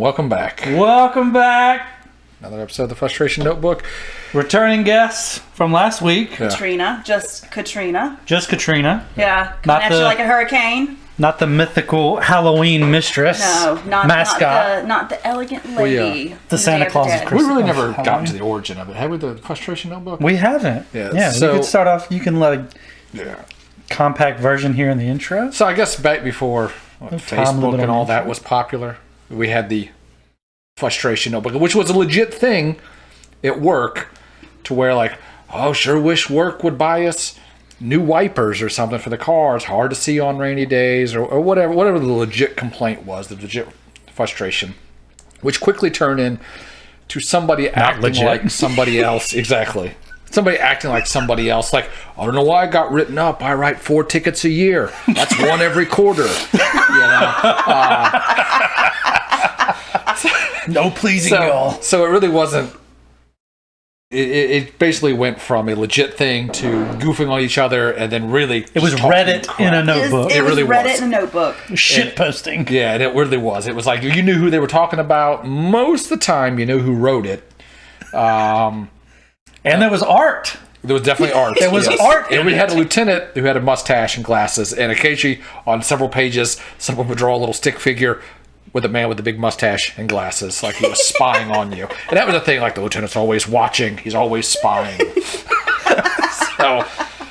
Welcome back. Welcome back. Another episode of the Frustration Notebook. Returning guests from last week. Yeah. Katrina, just Katrina. Just Katrina. Yeah, Not coming at you like a hurricane. Not the mythical Halloween mistress. No, mascot. not the elegant lady. The Santa Claus of We Christmas. really never Halloween. got to the origin of it. Have we, the Frustration Notebook? We haven't. Yeah, we so- could start off. You can let a Yeah. compact version here in the intro. So I guess back before Facebook and all that was popular, we had the Frustration Notebook, which was a legit thing at work, to where like, oh, sure wish work would buy us new wipers or something for the car. It's hard to see on rainy days, or whatever the legit complaint was, the legit frustration, which quickly turned into somebody acting legit. like somebody else. Exactly. Somebody acting like somebody else. Like, I don't know why I got written up. I write 4 tickets a year. That's one every quarter. You know? No pleasing y'all. So it really wasn't. It basically went from a legit thing to goofing on each other, and then really It was just talking Reddit crap. in a notebook. It was really Reddit was. in a notebook. Shit posting. Yeah, and it really was. It was like you knew who they were talking about. Most of the time, you knew who wrote it. And there was art. There was definitely art. There was art And in we had it. a lieutenant who had a mustache and glasses, and occasionally on several pages, someone would draw a little stick figure with a man with a big mustache and glasses, like he was spying on you. And that was the thing, like the lieutenant's always watching. He's always spying.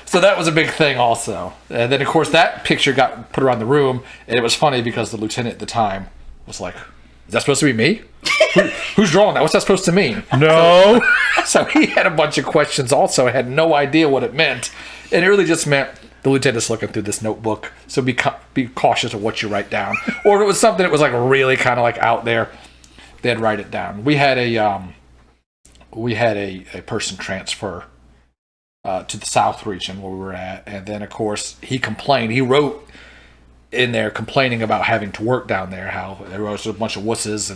So that was a big thing also. And then, of course, that picture got put around the room, and it was funny because the lieutenant at the time was like, is that supposed to be me? Who's drawing that? What's that supposed to mean? No. So he had a bunch of questions also. I had no idea what it meant. And it really just meant the lieutenant's looking through this notebook. So be cautious of what you write down. Or if it was something that was like really kind of like out there, they'd write it down. We had a person transfer to the South region where we were at. And then, of course, he complained. He wrote in there complaining about having to work down there, how there was a bunch of wusses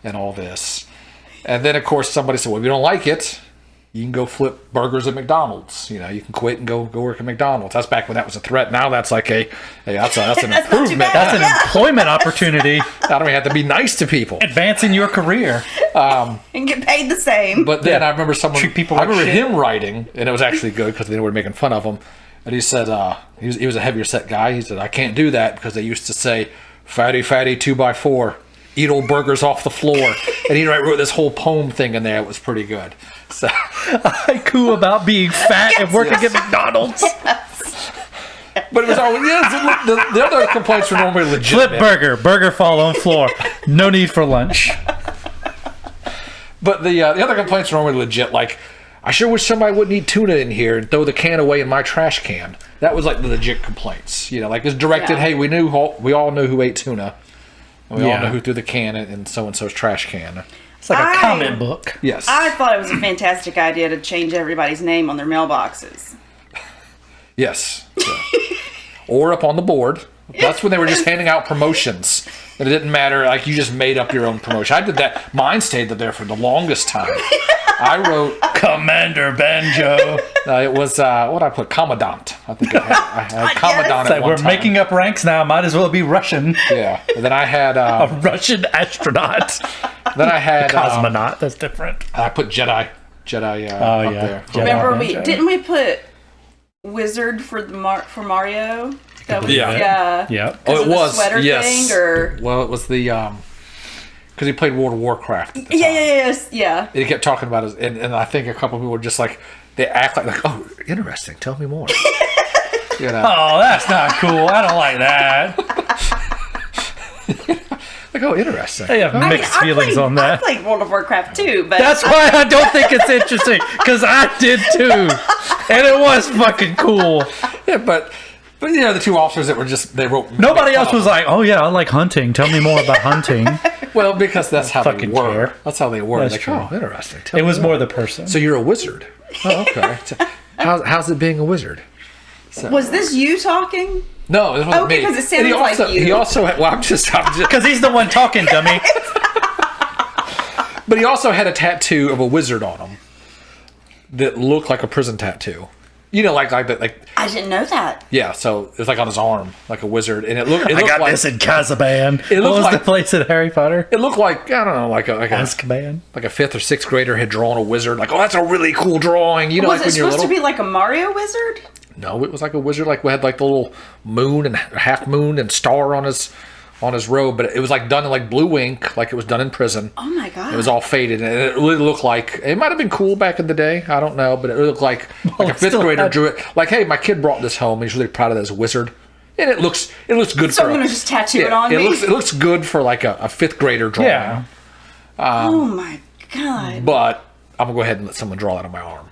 and all this. And then, of course, somebody said, well, if you don't like it, you can go flip burgers at McDonald's. You know, you can quit and go work at McDonald's. That's back when that was a threat. Now that's like that's an That's not too improvement. bad. That's an employment opportunity. I don't even have to be nice to people. Advancing your career. And get paid the same. But then I remember someone, Treat people I like remember shit. him writing, and it was actually good because they were making fun of him. And he said, he was a heavier set guy. He said, I can't do that because they used to say, fatty, 2x4, eat old burgers off the floor. And he wrote this whole poem thing in there. It was pretty good. So, Haiku about being fat and working at McDonald's. but it was always, the other complaints were normally legit. Flip burger fall on floor. No need for lunch. But the other complaints were normally legit, like, I sure wish somebody wouldn't eat tuna in here and throw the can away in my trash can. That was like the legit complaints. You know, like it's directed, Yeah. hey, we all knew who ate tuna. And we all Yeah. know who threw the can in so-and-so's trash can. It's like a I- comic book. Yes. I thought it was a fantastic idea to change everybody's name on their mailboxes. Yes. So. Or up on the board. That's when they were just handing out promotions. And it didn't matter, like you just made up your own promotion. I did that. Mine stayed there for the longest time. I wrote, Commander Banjo. it was, what I put? Commandant. I think I had Commandant It's at like one we're time. making up ranks now. Might as well be Russian. Yeah. And then I had, A Russian astronaut. then I had, Cosmonaut. That's different. I put Jedi up yeah. there. Jedi. Remember, Banjo. didn't we put Wizard for for Mario? That was, Yeah. yeah. Yep. Oh, it of the was. sweater Yes. thing, or Well, it was the, because he played World of Warcraft at the yeah, time. yeah. And he kept talking about it, and I think a couple of people were just like, they act like, oh, interesting, tell me more. You know, Oh, that's not cool. I don't like that. like, oh, interesting. I have mixed feelings on I that. played World of Warcraft too, but That's why I don't think it's interesting. Because I did too. And it was fucking cool. Yeah, but you know, the two officers that were just, they wrote. Nobody else was like, oh yeah, I like hunting. Tell me more about hunting. Well, because that's how they Fucking were. care. That's how they were. That's Like, true. oh, interesting. Tell It me was more the person. So you're a wizard. Oh, okay. So how's it being a wizard? was this you talking? No, it wasn't Okay, me. 'cause it And sounded he like also, you. He also had, well, I'm just Because he's the one talking, dummy. but he also had a tattoo of a wizard on him that looked like a prison tattoo. You know, like that, like. I didn't know that. Yeah, so it was like on his arm, like a wizard, and it looked. I got like, this in Kazaban. What was like, the place in Harry Potter? It looked like, I don't know, like a Azkaban. Like a 5th or 6th grader had drawn a wizard. Like, oh, that's a really cool drawing. You know, Was like it when you're supposed little. to be like a Mario wizard? No, it was like a wizard. Like we had like the little moon and half moon and star on his robe, but it was like done in like blue ink, like it was done in prison. Oh my god! It was all faded, and it really looked like it might have been cool back in the day. I don't know, but it looked like a 5th grader drew it. Like, hey, my kid brought this home. He's really proud of this wizard, and it looks good. So for I'm gonna just tattoo it on me. It looks good for like a 5th grader drawing. Yeah. Oh my god! But I'm gonna go ahead and let someone draw that on my arm.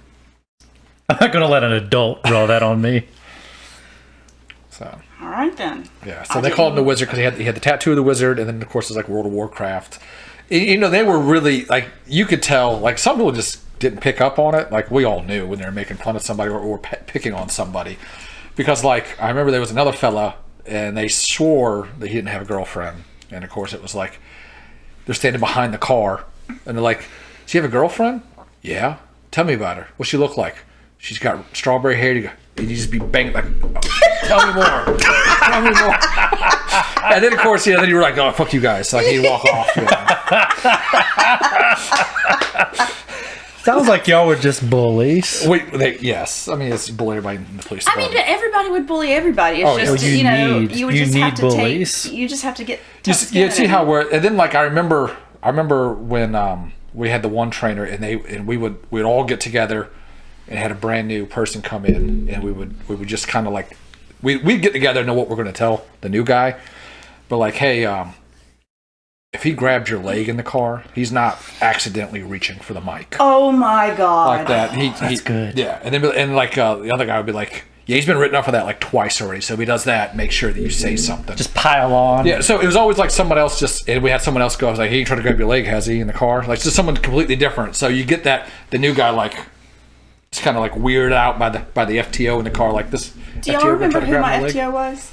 I'm not going to let an adult draw that on me. So. All right then. Yeah, so they called him the wizard because he had the tattoo of the wizard, and then of course it's like World of Warcraft. You know, they were really like, you could tell, like some people just didn't pick up on it. Like we all knew when they were making fun of somebody or picking on somebody, because like I remember there was another fella and they swore that he didn't have a girlfriend, and of course it was like they're standing behind the car and they're like, "Do you have a girlfriend?" "Yeah." "Tell me about her. What's she look like?" "She's got strawberry hair." You just be banging like, "Tell me more, tell me more." And then of course, then you were like, "Oh, fuck you guys!" So like he'd walk off. Sounds like y'all were just bullies. Yes, I mean it's bully everybody in the police I mean, everybody would bully everybody. It's just yeah. you would just have to bullies. take. You just have to get. You see how we're, and then like I remember when we had the one trainer and we'd all get together and had a brand new person come in, and we would just kind of like we'd get together and know what we're going to tell the new guy, but like, hey, if he grabbed your leg in the car, he's not accidentally reaching for the mic. Oh my god! Like that. That's good. Yeah, and then the other guy would be like, yeah, he's been written up for that like twice already. So if he does that, make sure that you say something. Just pile on. Yeah, so it was always like someone else and we had someone else go, I was like, he ain't trying to grab your leg, has he, in the car? Like, just someone completely different. So you get that, the new guy, like, it's kind of like weirded out by the FTO in the car, like this. Do y'all remember who my FTO was?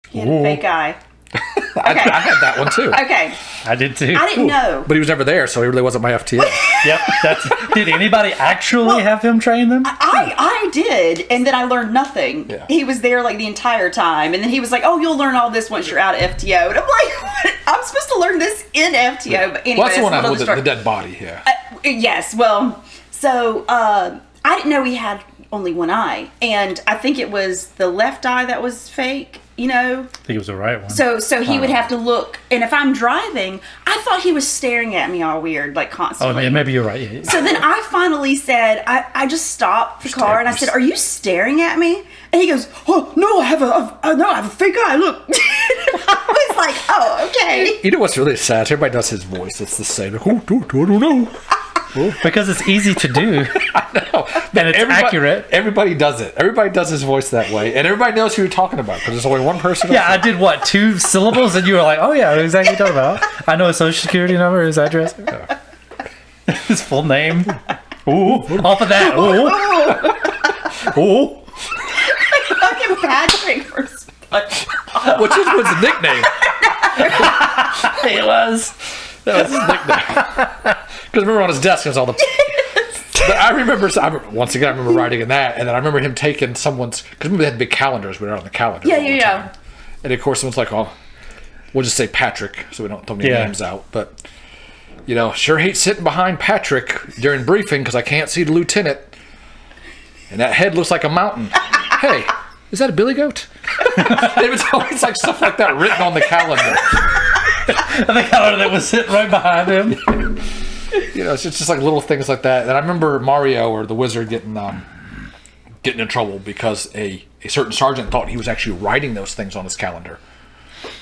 He had a fake eye. I had that one too. Okay. I did too. I didn't know. But he was never there, so he really wasn't my FTO. Yep. Did anybody actually have him train them? I did, and then I learned nothing. Yeah. He was there like the entire time, and then he was like, "Oh, you'll learn all this once you're out of FTO." And I'm like, "What? I'm supposed to learn this in FTO?" But anyway, Well, that's the one with the dead body, yeah. Yes. Well, so I didn't know he had only one eye, and I think it was the left eye that was fake. You know, I think it was the right one. so he would have to look, and if I'm driving, I thought he was staring at me all weird, like constantly. Oh, maybe you're right. Yeah. So then I finally said, I just stopped the car and I said, "Are you staring at me?" And he goes, "Oh no, I have a fake eye. Look." I was like, "Oh, okay." You know what's really sad? Everybody does his voice. It's the same. Like, I don't know. Because it's easy to do. I know. And it's accurate. Everybody does it. Everybody does his voice that way. And everybody knows who you're talking about because there's only one person. Yeah, I did 2 syllables and you were like, "Oh yeah, I know exactly what you're talking about. I know his social security number, his address, his full name." Ooh, off of that. Ooh. Ooh. Fucking Patrick for SpongeBob. Which was his nickname. It was. That was his nickname. Because remember on his desk was all the... But I remember writing in that, and then I remember him taking someone's... Because remember they had big calendars. We were on the calendar. Yeah. And of course someone's like, "Oh, we'll just say Patrick so we don't throw any names out." But, sure hate sitting behind Patrick during briefing because I can't see the lieutenant. And that head looks like a mountain. Hey, is that a billy goat? It was always like stuff like that written on the calendar. The calendar that was sitting right behind him. It's just like little things like that. And I remember Mario or the wizard getting in trouble because a certain sergeant thought he was actually writing those things on his calendar.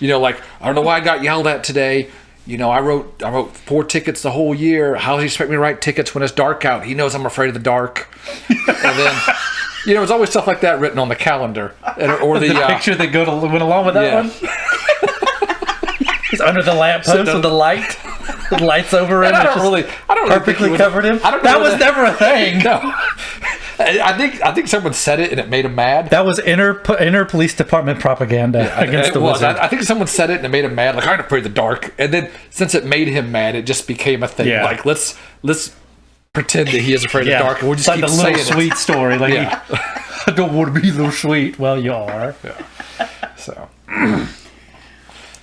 Like, "I don't know why I got yelled at today. I wrote 4 tickets the whole year. How does he expect me to write tickets when it's dark out? He knows I'm afraid of the dark." And then, it's always stuff like that written on the calendar. Or the picture that went along with that one. He's under the lamppost with the light. The lights over him. I don't really perfectly covered him. That was never a thing. No. I think someone said it and it made him mad. That was inner police department propaganda against the wizard. I think someone said it and it made him mad. Like, "I'm afraid of the dark." And then since it made him mad, it just became a thing. Yeah. Like, let's pretend that he is afraid of dark, and we'll just it's like keep the little saying sweet story. Like, Yeah. I don't want to be little sweet. Well, you are. Yeah. So.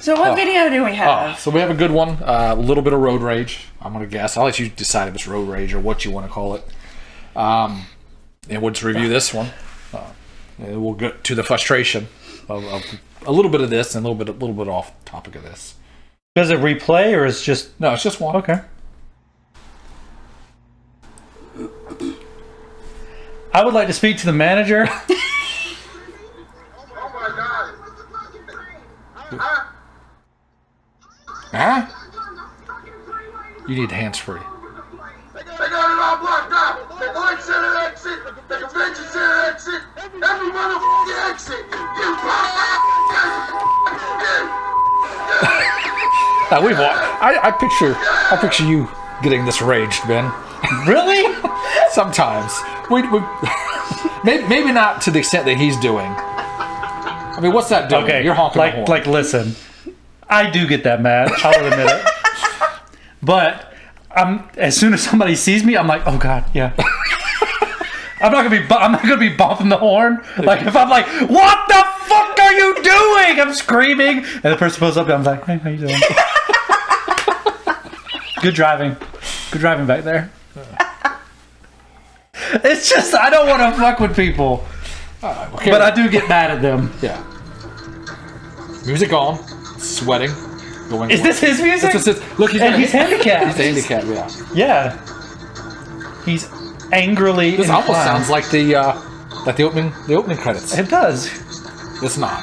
So what video do we have? So we have a good one. A little bit of road rage. I'm gonna guess. I'll let you decide if it's road rage or what you want to call it. And we'll just review this one. And we'll get to the frustration of a little bit of this and a little bit off topic of this. Does it replay or is just? No, it's just one. Okay. I would like to speak to the manager. Oh my God. Huh? You need hands free. They got it all blocked out. The Lloyd Center exit, the Convention Center exit, every motherfucking exit. Now we've I picture you getting this raged, Ben. Really? Sometimes we maybe not to the extent that he's doing. I mean, what's that doing? Okay. You're honking the horn. Like, listen. I do get that mad. I'll admit it. But as soon as somebody sees me, I'm like, oh God, yeah. I'm not gonna be bumping the horn. Like if I'm like, what the fuck are you doing? I'm screaming, and the person pulls up, and I'm like, hey, how you doing? Good driving back there. It's just I don't want to fuck with people, Okay. but I do get mad at them. Yeah. Music on, sweating. Going Is this his music? Look, he's handicapped. He's handicapped. Yeah. Yeah. He's angrily. This almost inclined. sounds like the opening credits. It does. It's not.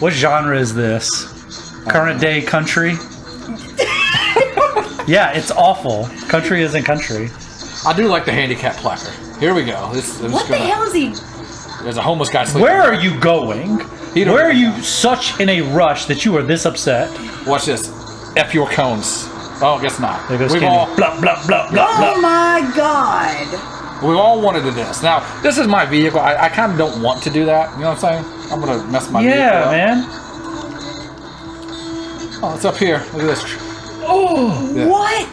What genre is this? Current day country? Yeah, it's awful. Country isn't country. I do like the handicap placard. Here we go. What the hell is he? There's a homeless guy sleeping. Where are you going? He don't Where are know. you such in a rush that you are this upset? Watch this. F your cones. Oh, I guess not. There goes We've Kenny. all Blah, blah, blah, blah, Oh blah. my God! we've all wanted to do this. Now, this is my vehicle. I kind of don't want to do that. You know what I'm saying? I'm gonna mess my vehicle Yeah, up. man. Oh, it's up here. Look at this. Oh, Yeah. What?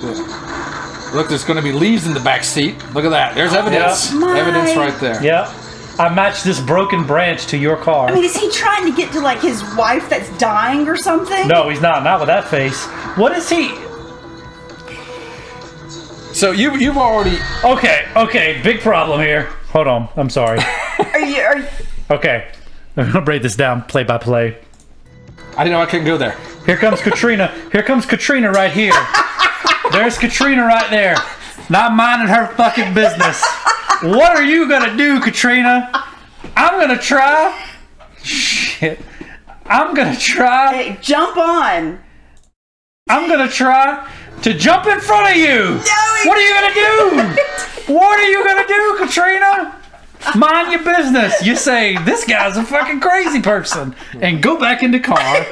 Yeah. Look, there's going to be leaves in the back seat. Look at that. There's evidence. My- Evidence right there. yeah. I matched this broken branch to your car. I mean, is he trying to get to like his wife that's dying or something? No, he's not. Not with that face. What is he? So you've already. Okay. Big problem here. Hold on. I'm sorry. Are you? Okay. I'm gonna break this down play by play. I didn't know I couldn't go there. Here comes Katrina. Here comes Katrina right here. There's Katrina right there. Not minding her fucking business. What are you gonna do, Katrina? I'm gonna try. Shit. I'm gonna try. Hey, jump on. I'm gonna try to jump in front of you. What are you gonna do? What are you gonna do, Katrina? Mind your business. You say, this guy's a fucking crazy person. And go back in the car.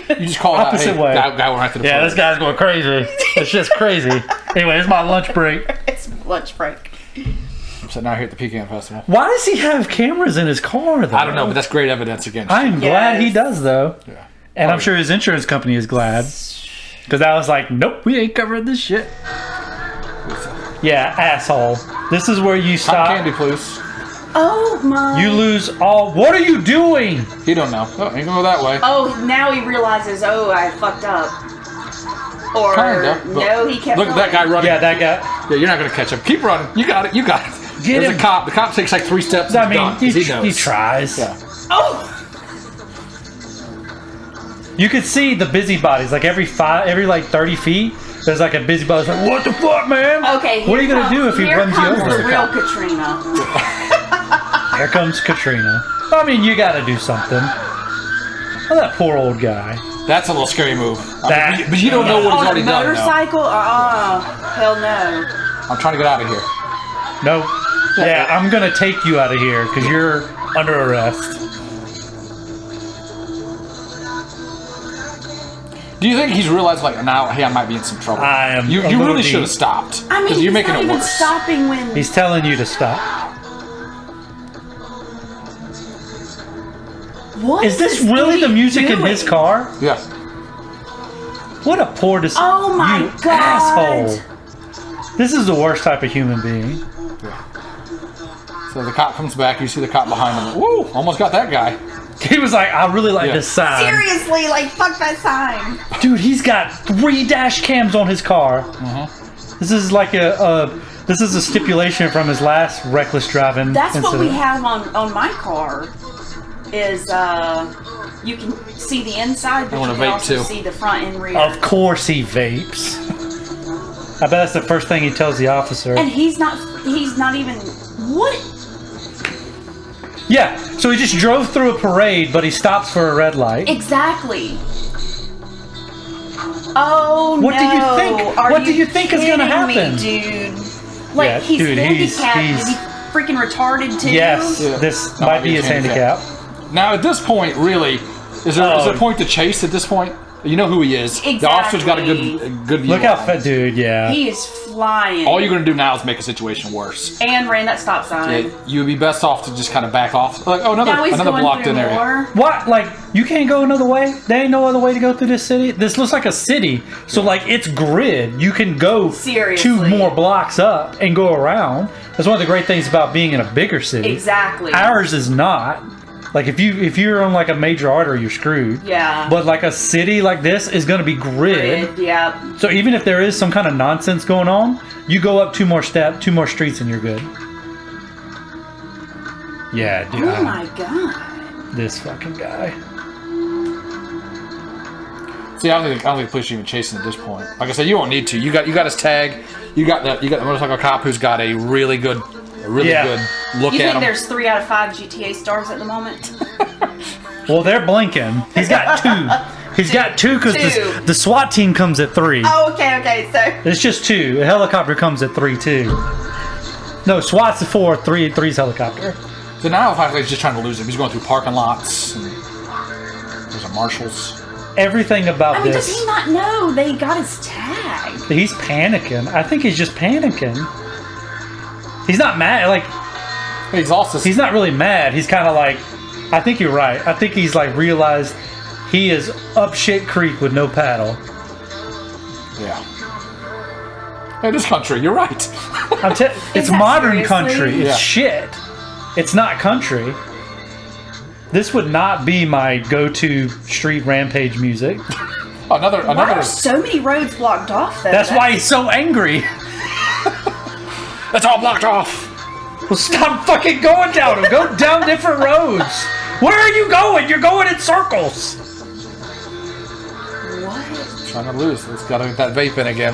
You just call Opposite it out. Hey, way. Guy went right to the Yeah, front. this guy's going crazy. It's just crazy. Anyway, it's my lunch break. It's lunch break. I'm sitting out here at the Pecan Festival. Why does he have cameras in his car, though? I don't know, but that's great evidence against. I am glad he Yes. does, though. Yeah. And I'm sure his insurance company is glad. Because I was like, nope, we ain't covering this shit. Yeah, asshole. This is where you Cotton stop. candy, please. Oh my. You lose all. What are you doing? He don't know. Oh, ain't gonna go that way. Oh, now he realizes. Oh, I fucked up. Or Kinda, but no, he kept. Look at that guy running. Yeah, that guy. Yeah, you're not gonna catch him. Keep running. You got it. You got it. Get There's him. a cop. The cop takes like 3 steps. I and mean, done, 'cause he knows. he tries. Yeah. Oh. You could see the busybodies, like every 30 feet, there's like a busybody like, what the fuck, man? Okay. What are you here gonna do if he here runs you comes over? the real Katrina. Here comes Katrina. I mean, you gotta do something. Oh, that poor old guy. That's a little scary move. That- But you don't know what he's On a already done. though. motorcycle? Hell no. I'm trying to get out of here. No. Yeah, I'm gonna take you out of here because you're under arrest. Do you think he's realized like now, hey, I might be in some trouble? I am You a little really deep. should have stopped. I mean, you're he's making not it even worse. stopping when. He's telling you to stop. What Is this really the idiot music in his doing? car? Yeah. What a poor decision. Oh my you God. asshole. This is the worst type of human being. So the cop comes back. You see the cop behind him. Woo! Almost got that guy. He was like, I really like this sign. Seriously, like, fuck that sign. Dude, he's got 3 dash cams on his car. This is like this is a stipulation from his last reckless driving That's incident. what we have on my car. Is you can see the inside, but wanna you can vape also too. see the front and rear. Of course he vapes. I bet that's the first thing he tells the officer. And he's not even what? Yeah, so he just drove through a parade, but he stops for a red light. Exactly. Oh What no! do you think? Are What do you think is gonna kidding me, happen? dude? Like Yeah, he's dude, handicapped. he's- Is he freaking retarded too? Yes, Yeah. this That might be his handicap. Now at this point, really, is there a point to chase at this point? You know who he is. The officer's got a good view. Look how on him. fat, dude. Yeah. He is flying. All you're gonna do now is make a situation worse. and ran that stop sign. Yeah, you would be best off to just kind of back off. Like, oh, Now he's another going blocked through in area. more. What? Like, you can't go another way? There ain't no other way to go through this city? This looks like a city. So, like, it's grid. You can go Seriously. 2 more blocks up and go around. That's one of the great things about being in a bigger city. Exactly. Ours is not. Like, if you're on, like, a major artery, you're screwed. Yeah. But, like, a city like this is going to be grid. Yeah. So, even if there is some kind of nonsense going on, you go up 2 more streets and you're good. Yeah, dude. Oh my god. This fucking guy. See, I don't think the police are even chasing at this point. Like I said, you don't need to. You got his tag. You got the motorcycle cop who's got a really good good look You at think him. there's 3 out of 5 GTA stars at the moment? Well, they're blinking. He's got 2. He's got 2 because Two. the SWAT team comes at 3. Oh, okay, so It's just 2. A helicopter comes at 3 too. No, SWAT's 4. 3's helicopter. So now, if he's just trying to lose him, he's going through parking lots. And there's a Marshalls. Everything about I mean, this. does he not know they got his tag? He's panicking. I think he's just panicking. He's not mad. Like, He's also he's not really mad. He's kind of like, I think you're right. I think he's like realized he is up shit creek with no paddle. yeah. Hey, this country, you're right. It's that modern seriously? country. It's Yeah. shit. It's not country. This would not be my go-to street rampage music. Another. Why are so many roads blocked off, though? That's why he's so angry. It's all blocked off. Well, stop fucking going down them. Go down different roads. Where are you going? You're going in circles. What? Trying to lose. Let's gotta get that vape in again.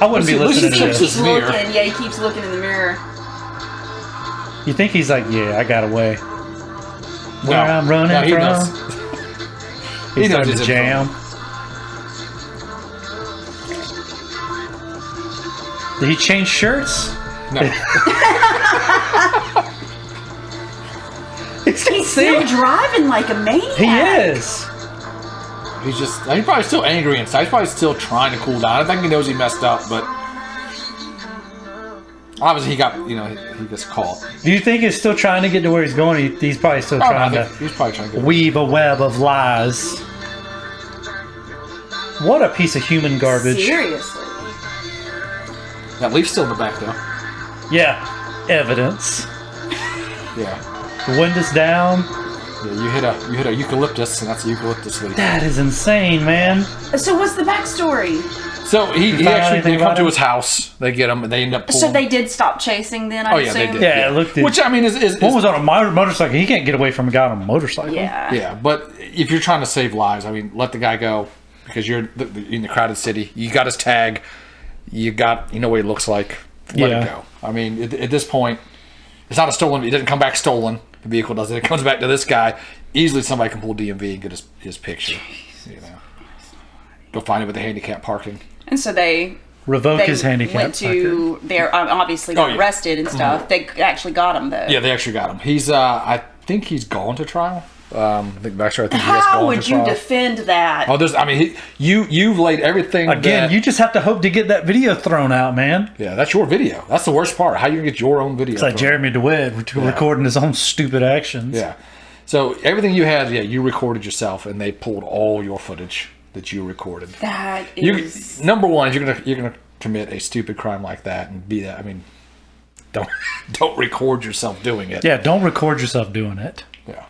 I wouldn't be Listen, listening listen to to this. this. Keeps mirror. looking. Yeah, he keeps looking in the mirror. You think he's like, yeah, I got away. Where No. I'm running No, he from. knows. He's He knows starting he's to in jam. Did he change shirts? No. He's still driving like a maniac. He is. He's probably still angry inside. He's probably still trying to cool down. I think he knows he messed up, but obviously he gets caught. Do you think he's still trying to get to where he's going? He's probably still Oh, no, trying I think he's probably trying to to get weave a web of lies. What a piece of human garbage. Seriously. That leaf's still in the back though. Yeah, evidence. Yeah. The windows down. Yeah, you hit a eucalyptus, and that's a eucalyptus leaf. That is insane, man. So what's the backstory? So he find actually anything they come about to him? his house. They get him, and they end up pulling. So they did stop chasing then, I Oh, yeah, they assume? did. Yeah, it looked. Which I mean is one was on a motorcycle. He can't get away from a guy on a motorcycle. Yeah. yeah, but if you're trying to save lives, I mean, let the guy go because you're in the crowded city. You got his tag. You know what he looks like. Let Yeah. it go. I mean, at this point, it's not a stolen. It doesn't come back stolen. The vehicle does it. It comes back to this guy. Easily, somebody can pull DMV and get his picture. You know, go find him with the handicap parking. And so they Revoke his handicap. went to, they're obviously got Oh, yeah. arrested and stuff. They actually got him though. Yeah, they actually got him. He's I think he's gone to trial. I think he has How gone would to you trial. defend that? Oh, you've laid everything Again, that- you just have to hope to get that video thrown out, man. Yeah, that's your video. That's the worst part. How you gonna get your own video? It's like from- Jeremy DeWitt recording his own stupid actions. Yeah. So everything you had, you recorded yourself, and they pulled all your footage that you recorded. That is Number one, you're gonna commit a stupid crime like that and be that. I mean, don't record yourself doing it. Yeah, don't record yourself doing it. Yeah.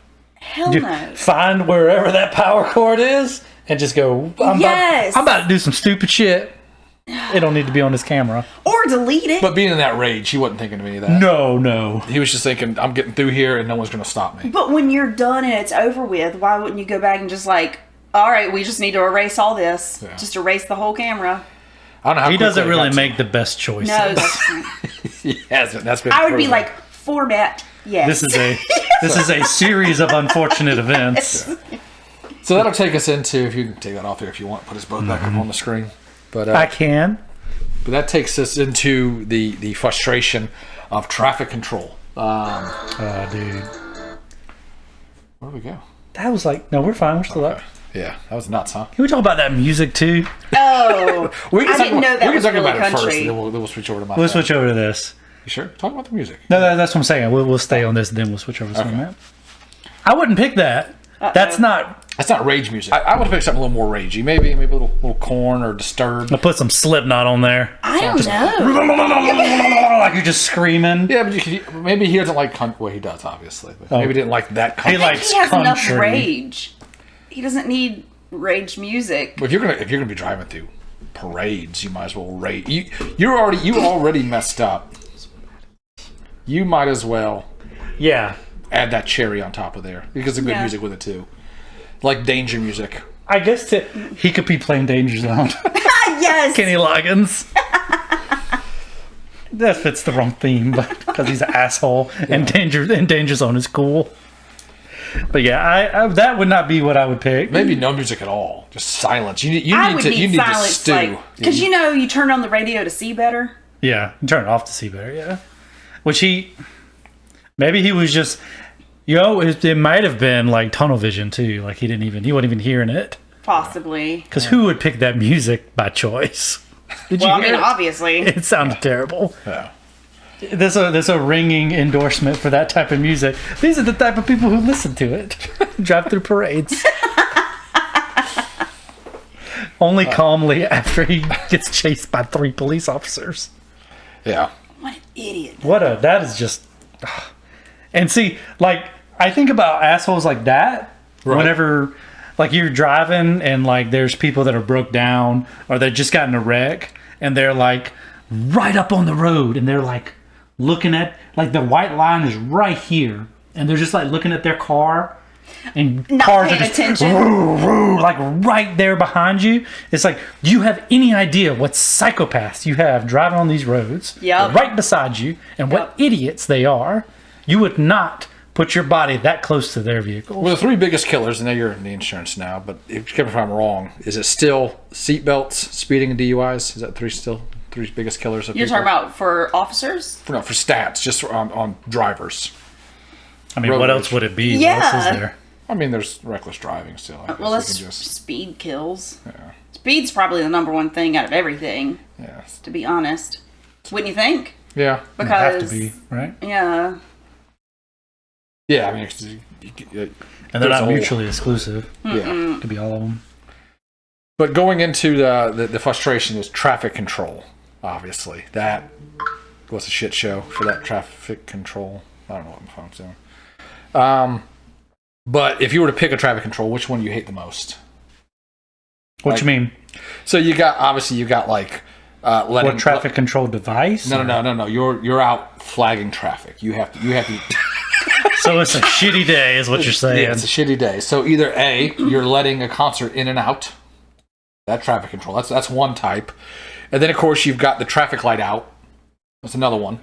hell no. Find wherever that power cord is and just go, I'm about to do some stupid shit. It don't need to be on this camera. Or delete it. But being in that rage, he wasn't thinking of any of that. No. He was just thinking, I'm getting through here and no one's going to stop me. But when you're done and it's over with, why wouldn't you go back and just like, all right, we just need to erase all this. Yeah. Just erase the whole camera. I don't know how he doesn't really make the best choices. No, that's he hasn't. That's been I would be like, format, yes. This is a series of unfortunate events. Yeah. So that'll take us into, if you can take that off here if you want, put us both back up on the screen. But I can. But that takes us into the frustration of traffic control. Dude. Where do we go? That was like, no, we're fine. We're still up. Yeah, that was nuts, huh? Can we talk about that music too? Oh, I didn't know that was really about country. It first, then we'll switch over to my We'll switch over to this. You sure? Talk about the music. No, that's what I'm saying. We'll stay on this, then we'll switch over to something else. I wouldn't pick that. That's not rage music. I would have picked something a little more ragey. Maybe a little Korn or Disturbed. I'll put some Slipknot on there. I don't know. Like you're just screaming. Yeah, but maybe he doesn't like country. Well, he does, obviously. But maybe he didn't like that country. He likes he has country. enough rage. He doesn't need rage music. But if you're gonna be driving through parades, you might as well rage. You already messed up. You might as well. Yeah. Add that cherry on top of there because of good music with it too, like danger music. I guess he could be playing Danger Zone. Yes, Kenny Loggins. That fits the wrong theme, but because he's an asshole and Danger Zone is cool. But yeah, I that would not be what I would pick. Maybe no music at all, just silence. You need silence, to stew because you turn on the radio to see better. Yeah, turn it off to see better. Yeah, which maybe he was just, it might have been like tunnel vision too. Like he wasn't even hearing it. Possibly. Because who would pick that music by choice? Did you hear it? Obviously. It sounded terrible. Yeah. There's a ringing endorsement for that type of music. These are the type of people who listen to it. Drive through parades. Only calmly after he gets chased by 3 police officers. Yeah. What an idiot. That is just... And see, like, I think about assholes like that whenever, like, you're driving and, like, there's people that are broke down or they just got in a wreck and they're, like, right up on the road and they're, like, looking at, like, the white line is right here and they're just, like, looking at their car and not cars paying are just attention. like right there behind you. It's like, do you have any idea what psychopaths you have driving on these roads right beside you and what idiots they are? You would not put your body that close to their vehicle. Well, the 3 biggest killers, and now you're in the insurance now, but if I'm wrong, is it still seatbelts, speeding, and DUIs? Is that 3 biggest killers? You're talking about for officers? For stats, just on drivers. I mean, what else would it be? Yeah. What else is there? I mean, there's reckless driving still. Well, that's speed kills. Yeah. Speed's probably the number one thing out of everything. Yeah. To be honest. Wouldn't you think? Yeah. Because It'd have to be, right? Yeah. Yeah, I mean, and they're not mutually exclusive. Yeah. It could be all of them. But going into the frustration is traffic control, obviously. That was a shit show for that traffic control. I don't know what my phone's doing. But if you were to pick a traffic control, which one do you hate the most? What you mean? So you got like letting what traffic control device? No. You're out flagging traffic. You have to. So it's a shitty day, is what you're saying. Yeah, it's a shitty day. So either A, you're letting a concert in and out. That traffic control. That's one type. And then of course you've got the traffic light out. That's another one.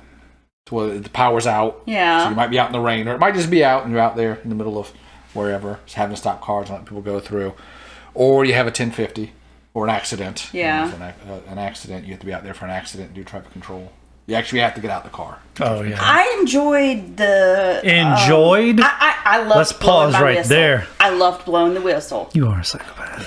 So the power's out. Yeah. So you might be out in the rain, or it might just be out and you're out there in the middle of wherever, just having to stop cars and let people go through. Or you have a 1050 or an accident. Yeah. An accident. You have to be out there for an accident and do traffic control. You actually have to get out of the car. Oh, yeah. I enjoyed the... Enjoyed? I loved Let's pause right whistle. there. I loved blowing the whistle. You are a psychopath.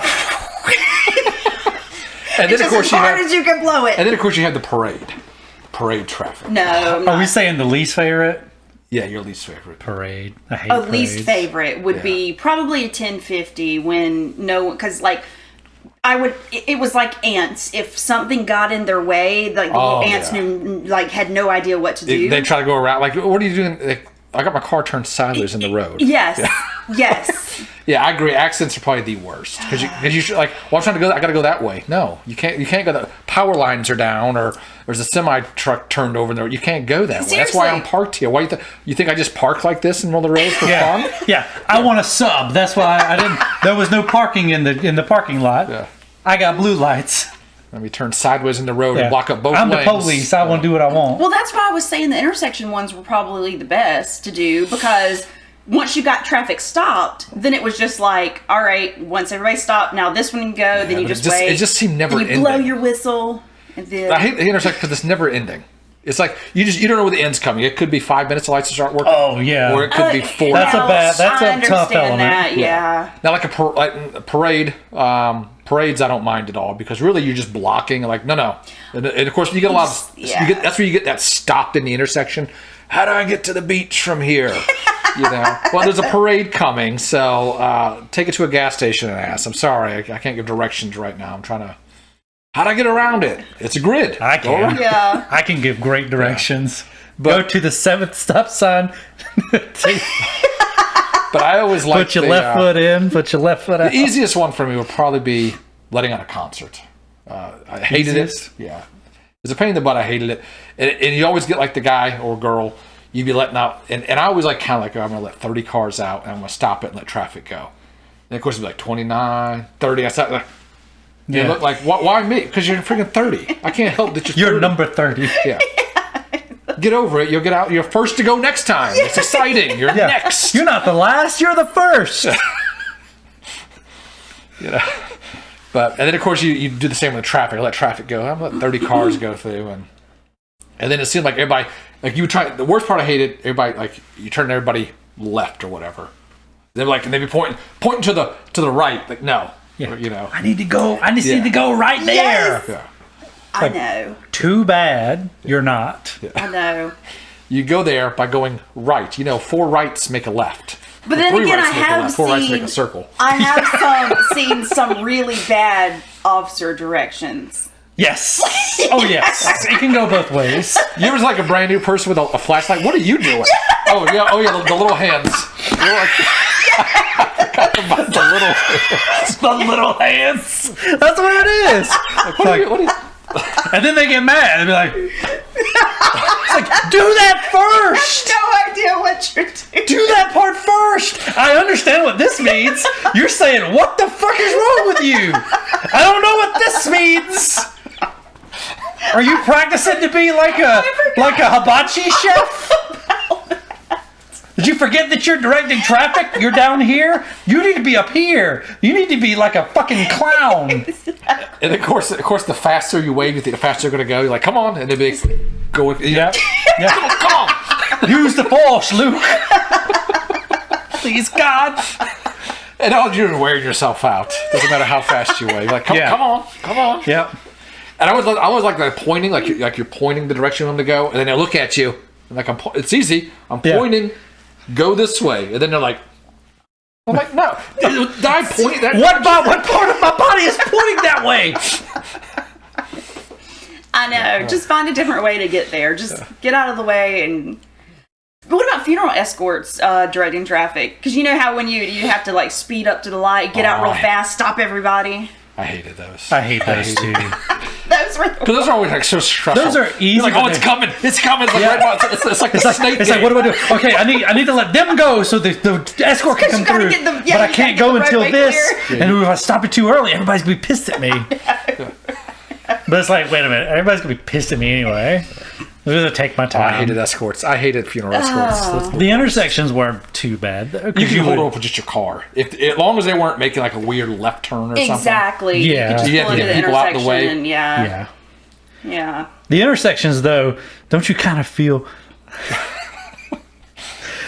And then, It's just as hard as you can blow it. And then, of course, you have the parade traffic. No, I'm not. Are we saying the least favorite? Yeah, your least favorite. Parade. I hate A parades. least favorite would be probably a 1050 when because like it was like ants. If something got in their way, like the little ants knew, like had no idea what to do. They try to go around. Like, what are you doing? Like, I got my car turned sideways in the road. Yes, yes. Yeah, I agree. Accidents are probably the worst because you should, like, well, I'm trying to go. I got to go that way. No, you can't. You can't go. The power lines are down, or there's a semi truck turned over in there. You can't go that way. That's why I'm parked here. Why you think I just park like this in the middle of the road for fun? Yeah, I want a sub. That's why I didn't. There was no parking in the parking lot. Yeah. I got blue lights. Let me turn sideways in the road and block up both I'm lanes. the police. I want to do what I want. Well, that's why I was saying the intersection ones were probably the best to do, because once you got traffic stopped, then it was just like, all right, once everybody stopped, now this one can go, then you just wait. It just seemed never ending. You blow your whistle. And then... I hate the intersection because it's never ending. It's like you don't know where the end's coming. It could be 5 minutes the lights will start working. Oh yeah. Or it could be 4 That's hours. a tough element. That, yeah. Now, like a parade, parades I don't mind at all, because really you're just blocking. Like no, and of course you get a lot of that's where you get that stopped in the intersection. How do I get to the beach from here? Well, there's a parade coming, so take it to a gas station and ask. I'm sorry, I can't give directions right now. I'm trying to. How do I get around it? It's a grid. I can. Yeah. I can give great directions. But, go to the 7th stop sign. But I always like put your left foot in. Put your left foot out. The easiest one for me would probably be letting out a concert. I hated it. Yeah, it's a pain in the butt. I hated it, and you always get like the guy or girl. You'd be letting out, and I always like kind of like, I'm gonna let 30 cars out, and I'm gonna stop it and let traffic go. And of course it'd be like 29, 30. I start like. You look like, why me? Because you're freaking 30. I can't help that you're 30. Number 30. Yeah. Get over it. You'll get out. You're first to go next time. It's exciting. You're next. You're not the last. You're the first. But, and then of course you do the same with traffic. Let traffic go. I'm letting 30 cars go through, and then it seemed like everybody, like you would try. The worst part I hated, everybody, like you turn everybody left or whatever. They're like, and they'd be pointing to the right. Like no. Yeah. I need to go. I just need to go right there. Yes. Yeah. I know. Too bad you're not. Yeah. I know. You go there by going right. 4 rights make a left. But then again, I have 4 rights make a circle. I have seen some really bad officer directions. Yes. Oh yes. It can go both ways. You ever like a brand new person with a flashlight? What are you doing? Oh yeah. The little hands. The little hands. The little hands. That's what it is. What are you? And then they get mad. They'll be like, it's like, do that first. I have no idea what you're doing. Do that part first. I understand what this means. You're saying, what the fuck is wrong with you? I don't know what this means. Are you practicing to be like a hibachi chef? Did you forget that you're directing traffic? You're down here. You need to be up here. You need to be like a fucking clown. And of course, the faster you wave, the faster you're gonna go. You're like, come on, and they'd be like, go. Yeah. Come on. Use the force, Luke. Please, God. And all you're doing is wearing yourself out. Doesn't matter how fast you wave. You're like, come on. Yep. And I was like that pointing, like you're pointing the direction you want them to go, and then they look at you, and like it's easy. I'm pointing. Go this way, and then they're like, I'm like, no. Did I point that? What part of my body is pointing that way? I know. Just find a different way to get there. Just get out of the way. And but what about funeral escorts directing traffic? Because you know how when you have to like speed up to the light, get out real fast, stop everybody. I hated those. I hate those too. Those were because those are always like so stressful. Those are easy. You're like, oh, it's coming. It's like right now. It's like the snake. It's like, what do I do? Okay, I need to let them go so the escort can come through. But I can't go until this. And if I stop it too early, everybody's gonna be pissed at me. But it's like, wait a minute, everybody's gonna be pissed at me anyway. I'm gonna take my time. I hated escorts. I hated funeral escorts. The intersections weren't too bad. You could hold over with just your car, as long as they weren't making like a weird left turn or something. Exactly. Yeah. You could just You pull had to into get the people out the way. intersection. And yeah. The intersections, though, don't you kind of feel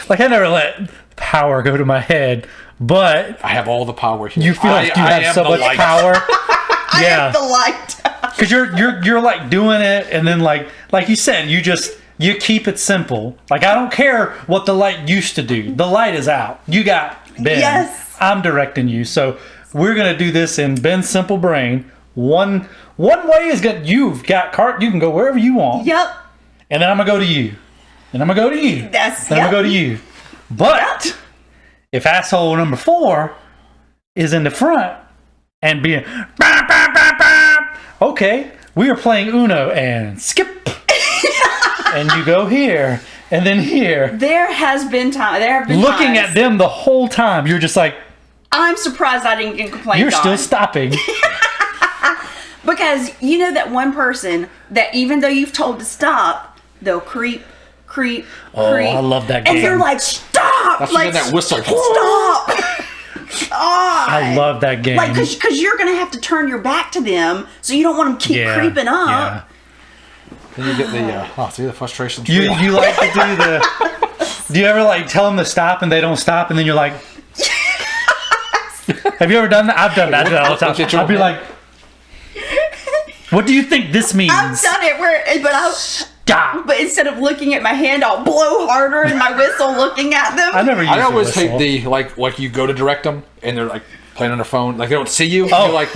like I never let power go to my head, but I have all the power here. you feel like you have so much power. I am the light. Because you're like doing it, and then like you said, you just you keep it simple. Like, I don't care what the light used to do. The light is out. You got Ben. Yes. I'm directing you. So we're going to do this in Ben's simple brain. One way is good. You've got cart. You can go wherever you want. Yep. And then I'm going to go to you. And I'm going to go to you. Then I'm going to go to you. But if asshole number 4 is in the front and being, bah, bah, bah, bah, okay, we are playing Uno and skip. And you go here and then here. There have been looking at them the whole time. You're just like, I'm surprised I didn't get complained you're still stopping. Because you know that one person that even though you've told to stop, they'll creep. Oh, I love that game. And they're like, stop! That's like, that whistle. Stop! I love that game. Like, because you're going to have to turn your back to them, so you don't want them to keep creeping up. Yeah. Then you get the frustration. You like to do the... Do you ever like tell them to stop and they don't stop and then you're like... Have you ever done that? I've done that all the time. I'll be like... What do you think this means? I've done it Stop. But instead of looking at my hand, I'll blow harder in my whistle looking at them. I always hate the like you go to direct them and they're like playing on their phone, like they don't see you. Oh, you're like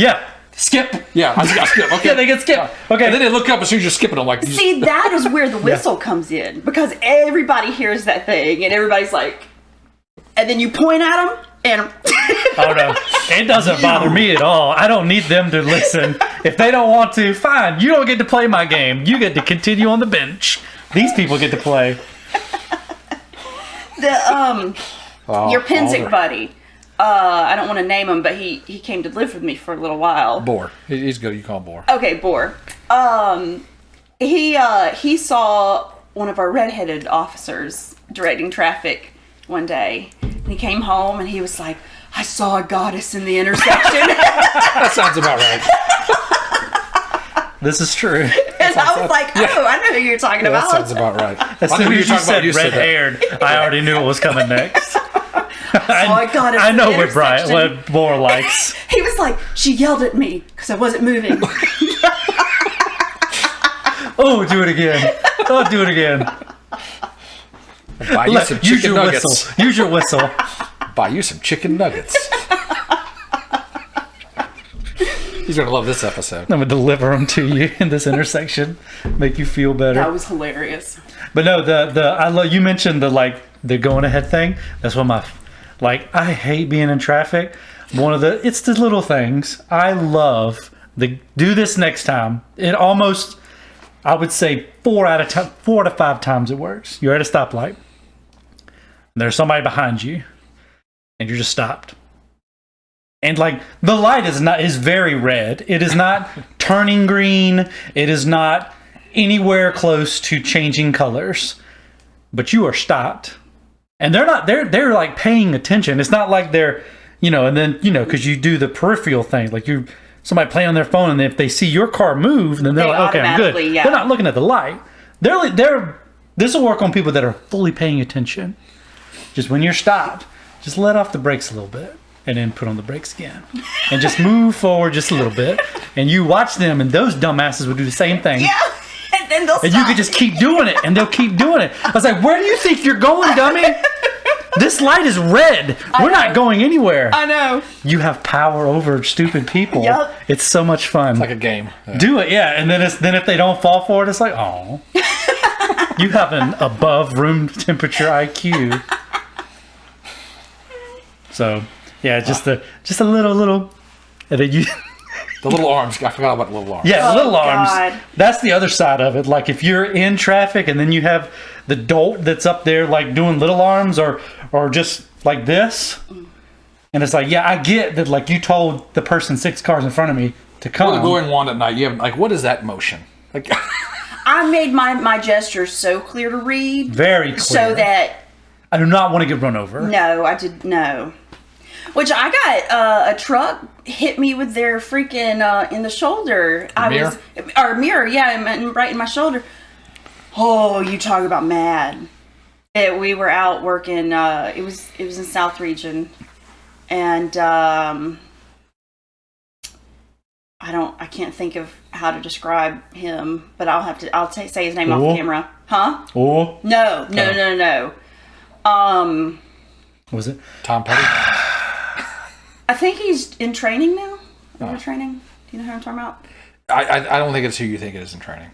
skip. Yeah, I skip. Okay, Yeah, they get skip. Okay, and then they look up as soon as you're skipping. I'm like, see, that is where the whistle comes in because everybody hears that thing and everybody's like, and then you point at them and. Oh no, it doesn't bother me at all. I don't need them to listen. If they don't want to, fine. You don't get to play my game. You get to continue on the bench. These people get to play. Your Pensick buddy. I don't want to name him, but he came to live with me for a little while. Boar. He's good. You call him Boar. Okay, Boar. He saw one of our redheaded officers directing traffic one day. And he came home and he was like, I saw a goddess in the intersection. That sounds about right. This is true. And I was like, oh, I know who you're talking about. That sounds about right. As soon as you said red-haired, I already knew what was coming next. I know what Boar likes. He was like, she yelled at me because I wasn't moving. Oh, do it again. Oh, do it again. Buy you some chicken nuggets. Whistle. Use your whistle. Buy you some chicken nuggets. He's gonna love this episode. I'm gonna deliver them to you in this intersection, make you feel better. That was hilarious. But no, I love you mentioned the going ahead thing. That's one of my I hate being in traffic. It's the little things. I love the do this next time. It almost, I would say 4 out of 5 times it works. You're at a stoplight. And there's somebody behind you, and you're just stopped. And the light is very red. It is not turning green. It is not anywhere close to changing colors. But you are stopped. And they're like paying attention. It's not like they're, and then, because you do the peripheral thing. Like somebody playing on their phone, and if they see your car move, then they're like, okay, I'm good. Yeah. They're not looking at the light. This will work on people that are fully paying attention. Just when you're stopped, just let off the brakes a little bit. And then put on the brakes again. And just move forward just a little bit. And you watch them, and those dumbasses will do the same thing. Yeah. And then they'll stop. And you could just keep doing it, and they'll keep doing it. I was like, where do you think you're going, dummy? This light is red. We're not going anywhere. I know. You have power over stupid people. Yep. It's so much fun. It's like a game. Yeah. Do it, yeah. And then if they don't fall for it, it's like, oh. You have an above room temperature IQ. So... yeah, just a little, and then you. The little arms. I forgot about the little arms. Yeah, little arms. God. That's the other side of it. Like if you're in traffic and then you have the dolt that's up there like doing little arms or just like this, and it's like, yeah, I get that. Like you told the person 6 cars in front of me to come. Or the glowing wand at night. You have what is that motion? Like. I made my gestures so clear to read. Very clear. So that. I do not want to get run over. No, I did no. Which I got a truck hit me with their freaking in the shoulder. Mirror, yeah, right in my shoulder. Oh, you talk about mad. We were out working. It was in South Region, and I I can't think of how to describe him, but I'll say his name off camera. Huh? Oh. No. Was it? Tom Petty? I think he's in training now. Training? Do you know who I'm talking about? I don't think it's who you think it is in training.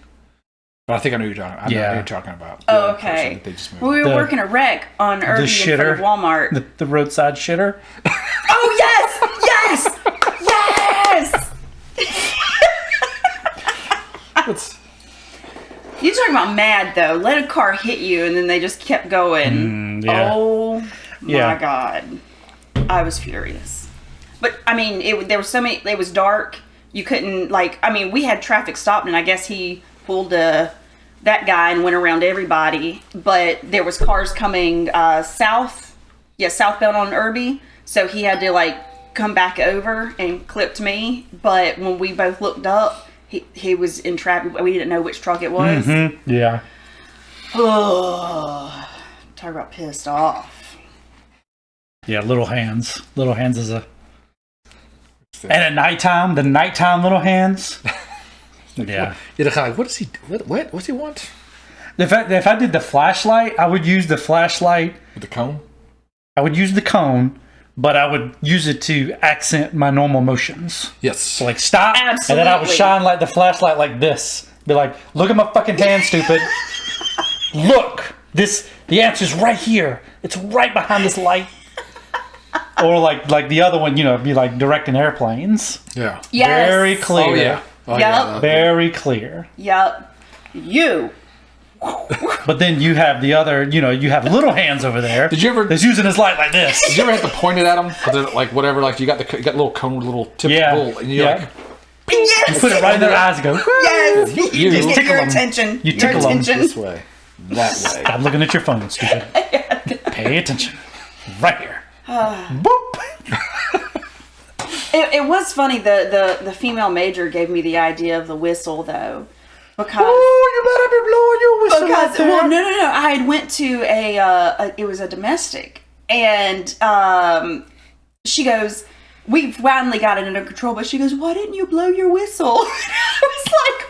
But I think I know who you're talking about. Oh, okay. We were working a wreck on Irby in front of Walmart. The roadside shitter? Oh, yes! You're talking about mad, though. Let a car hit you, and then they just kept going. Yeah. Oh, my God. I was furious. But, I mean, there was so many... It was dark. You couldn't, we had traffic stopped, and I guess he pulled that guy and went around everybody. But there was cars coming southbound on Irby. So he had to, come back over and clipped me. But when we both looked up, he was in traffic. We didn't know which truck it was. Mm-hmm. Yeah. Oh, talk about pissed off. Yeah, little hands. Little hands is a... And at nighttime, the nighttime little hands. Yeah. You're kind of like, what does he do? What does he want? If I did the flashlight, I would use the flashlight. With the cone? I would use the cone, but I would use it to accent my normal motions. Yes. So stop. Absolutely. And then I would shine the flashlight like this. Be like, look at my fucking hand, stupid. Look. The answer's right here. It's right behind this light. Or like the other one, be like directing airplanes. Yeah. Yes. Very clear. Oh, yeah. Yep. Very clear. Yep. You. But then you have the other, you have little hands over there. Did you ever... That's using his light like this. Did you ever have to point it at him? Whatever, you got a little cone with a little tip. Yeah. And you're like... Yes. You put it right in their eyes and go, Yes. You just get tickle your them. attention. You tickle them This way. That way. Stop looking at your phone, stupid. Pay attention. Right here. Boop. It was funny. The female major gave me the idea of the whistle, though. Because You better be blowing your whistle out there. well, no. I had went to it was a domestic, and she goes, we finally got it under control, but she goes, why didn't you blow your whistle? I was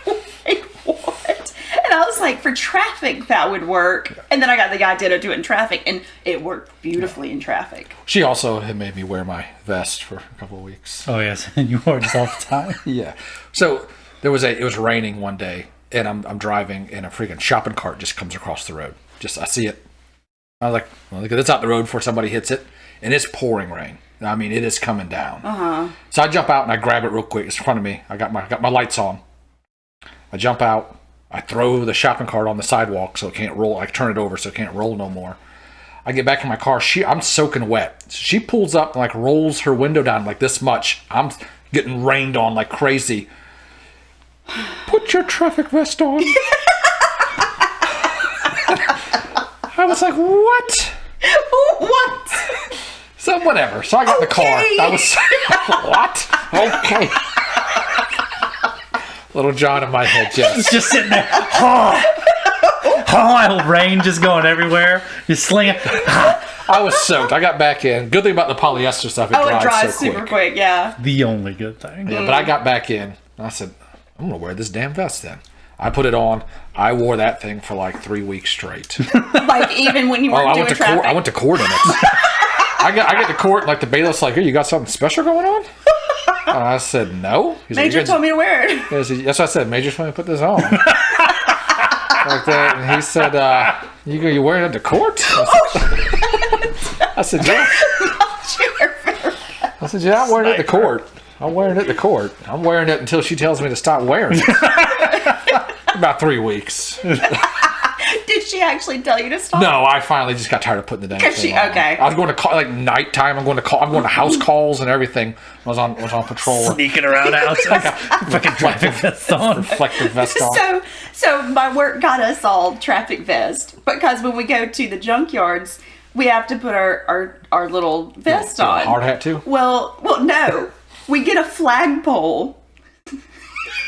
like, wait, what? And I was like, for traffic that would work. And then I got the idea to do it in traffic, and it worked beautifully in traffic. She also had made me wear my vest for a couple of weeks. Oh yes, and you wore this all the time. Yeah. So it was raining one day, and I'm driving, and a freaking shopping cart just comes across the road. I see it. I was like, well, look, it's out the road before somebody hits it, and it's pouring rain. I mean, it is coming down. So I jump out and I grab it real quick. It's in front of me. I got my lights on. I jump out. I throw the shopping cart on the sidewalk so it can't roll. I turn it over so it can't roll no more. I get back in my car. I'm soaking wet. So she pulls up and rolls her window down this much. I'm getting rained on like crazy. Put your traffic vest on. I was like, what? What? So whatever. So I got in the car. I was what? Okay. Little John in my head, It's just sitting there. Rain just going everywhere. Just slinging. I was soaked. I got back in. Good thing about the polyester stuff, it dries so super quick, yeah. The only good thing. Yeah, but I got back in. And I said, I'm going to wear this damn vest then. I put it on. I wore that thing for 3 weeks straight. Even when you weren't doing traffic? I went to court in it. I get to court, the bailiff's like, hey, you got something special going on? And I said, no. He's Major told me to wear it. That's what I said. Major told me to put this on. Like that. And he said, you wearing it to court? I said, yeah. I said, yeah, I'm wearing it to court. I'm wearing it to court. I'm wearing it until she tells me to stop wearing it. About 3 weeks. Did she actually tell you to stop? No, I finally just got tired of putting the damn thing on. Okay. I was going to call nighttime. I'm going to house calls and everything. I was on patrol. Sneaking around outside. Fucking traffic vest on. Reflective vest on. So my work got us all traffic vest because when we go to the junkyards, we have to put our little vest on. Hard hat too? Well, no. We get a flagpole.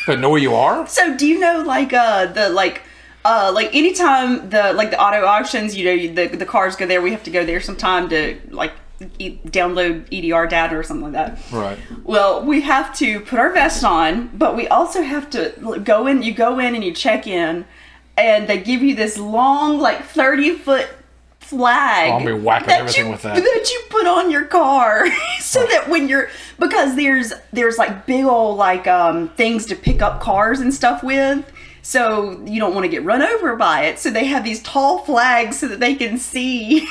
But know where you are? So do you know anytime the auto auctions, the cars go there, we have to go there sometime to download EDR data or something like that. Right. Well, we have to put our vest on, but we also have to go in. You go in and you check in, and they give you this long, like 30-foot flag. I'll be whacking everything with that. That you put on your car, so that when you're, because there's like big old like things to pick up cars and stuff with. So you don't want to get run over by it. So they have these tall flags so that they can see.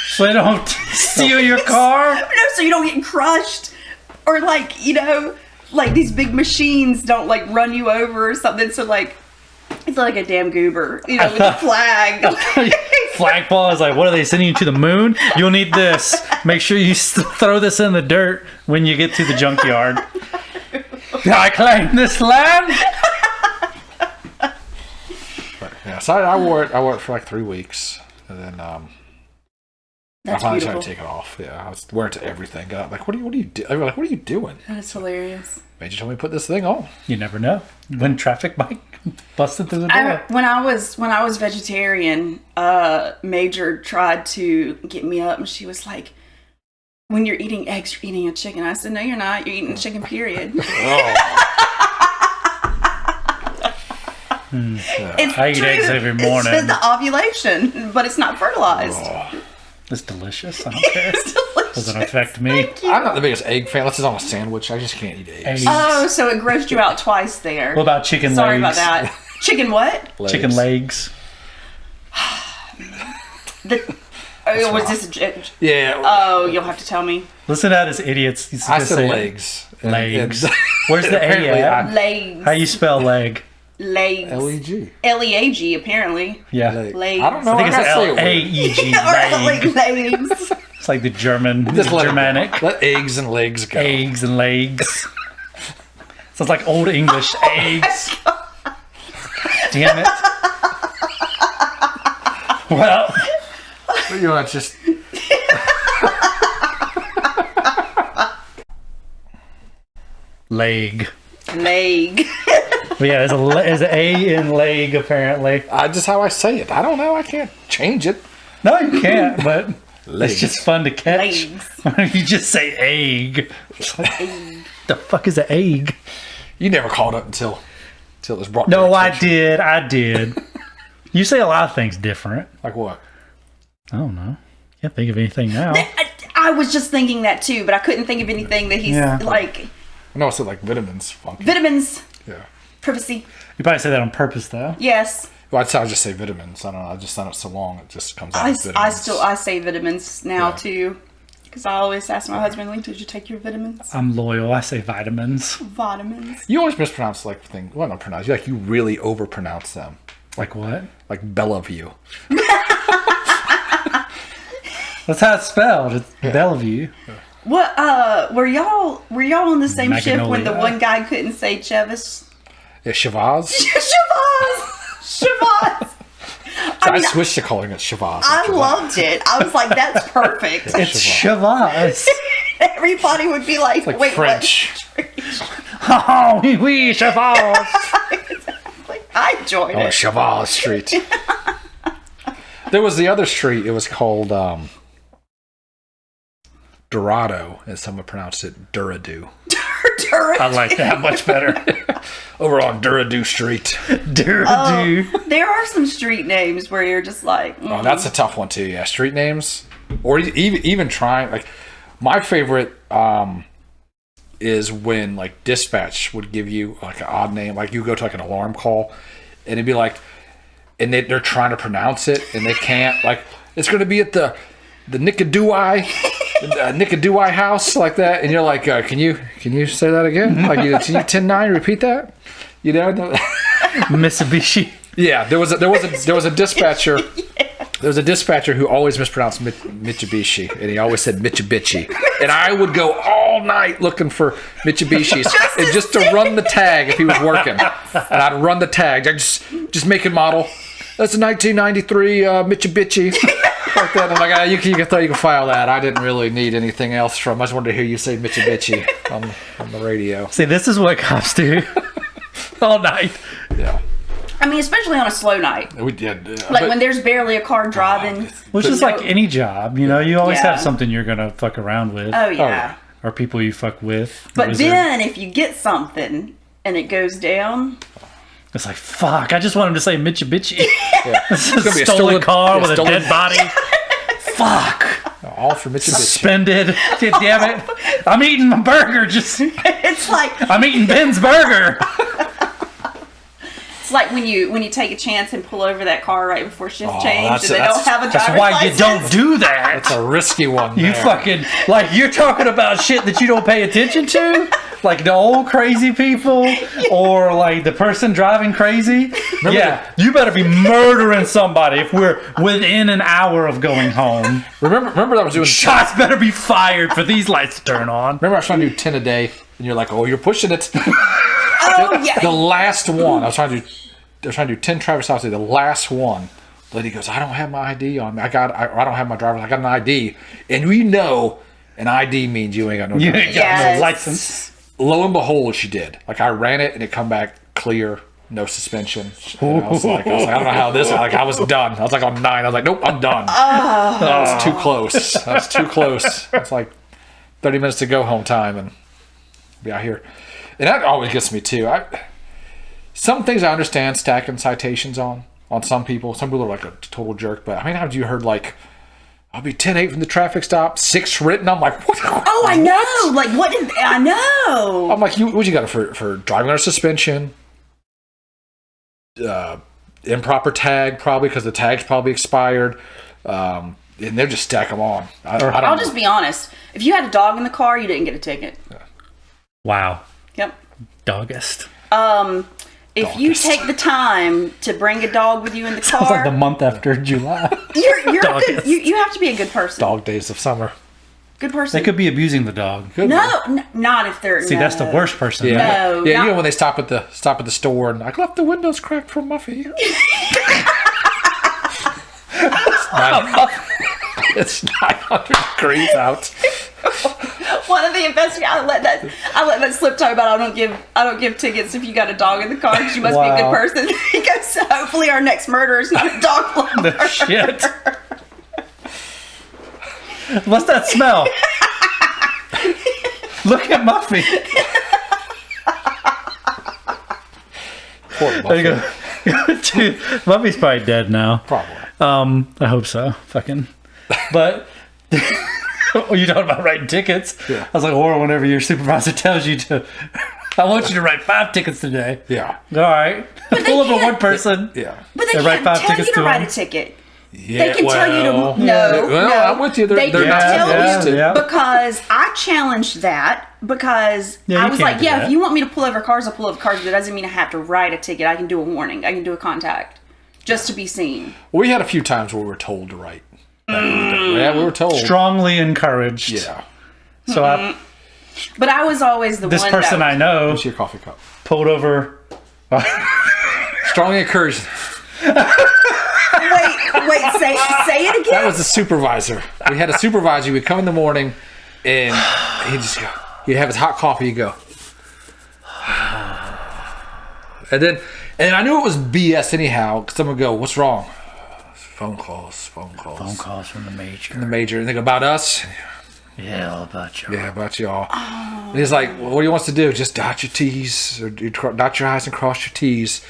So they don't steal your car? No, so you don't get crushed. Or like, like these big machines don't like run you over or something. So like, it's like a damn goober, with a flag. Flagpole is like, what are they sending you to the moon? You'll need this. Make sure you throw this in the dirt when you get to the junkyard. I claim this land. Yeah, so I wore it for like 3 weeks, and then I finally tried to take it off. Yeah, I was wearing it to everything. Got like, what are you doing? They were like, what are you doing? That's hilarious. Major told me to put this thing on. You never know when traffic might busted through the door. When I was vegetarian, Major tried to get me up, and she was like, "When you're eating eggs, you're eating a chicken." I said, "No, you're not. You're eating a chicken. Period." Oh. It's I eat eggs every morning. It's the ovulation, but it's not fertilized. Oh. It's delicious. I don't care. It's delicious. Doesn't affect me. I'm not the biggest egg fan. Unless it's on a sandwich. I just can't eat eggs. Eggs. Oh, so it grossed you out twice there. What about chicken Sorry legs? about that. Chicken what? Legs. Chicken legs. Was this? Yeah. Oh, you'll have to tell me. Listen to this idiots. He's I just said saying legs. legs. Where's the A Apparently at? Legs. How you spell leg? Legs. L-E-G. L-E-A-G, apparently. Yeah. Legs. I don't know. I think I gotta say it's it weird. L-A-E-G. Or Leg. legs. It's like the German, Just let it go. Germanic. Let eggs and legs go. Eggs and legs. Sounds like old English. Eggs. Damn it. Well, You know, it's just. leg. Leg. But yeah, there's an A in leg apparently. Just how I say it. I don't know. I can't change it. No, you can't. But Legs. it's just fun to catch. Legs. When you just say egg. The fuck is an egg? You never called up until it was brought. to No, your I attention. did. You say a lot of things different. Like what? I don't know. Can't think of anything now. I was just thinking that too, but I couldn't think of anything that he's Yeah. like. No, I said like vitamins. Funky. Vitamins. Yeah. Privacy. You probably say that on purpose though. Yes. Well, I'd just say vitamins. I don't know. I just done it so long, it just comes out. I as vitamins. I say vitamins now Yeah. too. Because I always ask my husband, like, did you take your vitamins? I'm loyal. I say vitamins. Vitamins. You always mispronounce like things. Well, not pronounce. You really overpronounce them. Like what? Like Bellevue. That's how it's spelled. It's Bellevue. What? Were y'all on the same shift when the Magnolia. one guy couldn't say Chevis? Yeah, Shavaz. Shavaz. I switched to calling it Shavaz. I loved it. I was like, that's perfect. It's Shavaz. Everybody would be like, like wait, French. Oh, oui, Shavaz. Like, I enjoyed Oh, it. Shavaz Street. There was the other street. It was called Dorado, as someone pronounced it, Duradu. I like that much better. Over on Duradu Street. Duradu. There are some street names where you're just like, Oh, that's a tough one too. Yeah, street names, or even trying. Like my favorite is when like dispatch would give you like an odd name. Like you go to like an alarm call, and it'd be like, and they're trying to pronounce it and they can't. Like it's going to be at the Nickadooi. Nickadooi house like that, and you're like, can you say that again? Like, can you 10-9 repeat that? You know, Mitsubishi. yeah. There was a dispatcher. There was a dispatcher who always mispronounced Mitsubishi, and he always said Mitsubishi. And I would go all night looking for Mitsubishis, and just to run the tag if he was working. And I'd run the tag. I just make and model. That's a 1993 Mitsubishi. Like that. I'm like, you can file that. I didn't really need anything else from. I just wanted to hear you say Mitsubishi on the radio. See, this is what cops do all night. Yeah. I mean, especially on a slow night. We did. Like when there's barely a car driving. Which is like any job, you know, you always Yeah. have something you're gonna fuck around with. Oh, yeah. Or people you fuck with. But then if you get something and it goes down. It's like, fuck, I just want him to say Mitsubishi. Yeah. It's a stolen car with a dead body. Fuck. All for Mitsubishi. Suspended. Damn it. I'm eating my burger. It's like I'm eating Ben's burger. it's like when you take a chance and pull over that car right before shift change and they that's- don't have a That's driver's why license. you don't do that. That's a risky one. You there. fucking, like, you're talking about shit that you don't pay attention to? Like the old crazy people or like the person driving crazy? You better be murdering somebody if we're within an hour of going home. Remember I was doing Shots better be fired for these lights to turn on. Remember I was trying to do 10 a day, and you're like, "Oh, you're pushing it." Oh yeah. The last one, I was trying to do 10 traffic stops. The last one, the lady goes, "I don't have my ID on me. I don't have my driver's. I got an ID." And we know an ID means you ain't got no You driver's. ain't got Yes. no license. Lo and behold, she did. Like I ran it, and it come back clear, no suspension. And I was like, I don't know how this. Like I was done. I was like on 9. I was like, nope, I'm done. That was too close. That was too close. It's like 30 minutes to go home time, and be out here. And that always gets me too. Some things I understand stacking citations on some people. Some people are like a total jerk, but how many times have you heard like, I'll be 10-8 from the traffic stop, 6 written? I'm like, what? Oh, I know. Like what is I know. I'm like, what you got for driving under suspension? Improper tag probably because the tag's probably expired. And they'll just stack them on. I'll just be honest. If you had a dog in the car, you didn't get a ticket. Wow. Yep. Doggist. If you take the time to bring a dog with you in the It's like the car, month after July. you're a good, Doggist. you have to be a good person. Dog days of summer. Good person. They could be abusing the dog. Could No, not if they're. See, that's the worst person. Yeah, No, yeah. not- You know when they stop at the store and I left the windows cracked for Muffy. It's 900 degrees out. One of the investigators, I let that slip talk about I don't give tickets if you got a dog in the car because you must be a good Wow. person. Because hopefully our next murder is not a dog lover. The shit. What's that smell? Look at Muffy. Poor There you Muffy. go. Dude, Muffy's probably dead now. Probably. I hope so. Fucking. But you talking about writing tickets? Yeah. I was like, or whenever your supervisor tells you to, I want you to write 5 tickets today. Yeah. All right. Pull over one person. Yeah. But they They write can't 5 tell you tickets to to write him. a ticket. Yeah, They can tell you to well, no. Well, no. I'm with you. They're They not can tell supposed you to. Yeah. because I challenged that because Yeah, I you was can't like, do yeah, that. if you want me to pull over cars, I'll pull over cars, but it doesn't mean I have to write a ticket. I can do a warning. I can do a contact just to be seen. We had a few times where we were told to write. Yeah, we were told. Strongly encouraged. Yeah. So But I was always the this one person that I know What's your coffee cup? pulled over. Strongly encouraged. Wait, say it again. That was the supervisor. We had a supervisor. We'd come in the morning, and he'd just go. He'd have his hot coffee. He'd go, and I knew it was BS anyhow. Because someone would go, "What's wrong?" Phone calls. Phone calls from the major. The major. And they go, "About us." Yeah, all about you. Yeah, about y'all. And he's like, well, "What do you want us to do? Just dot your T's or dot your I's and cross your T's?"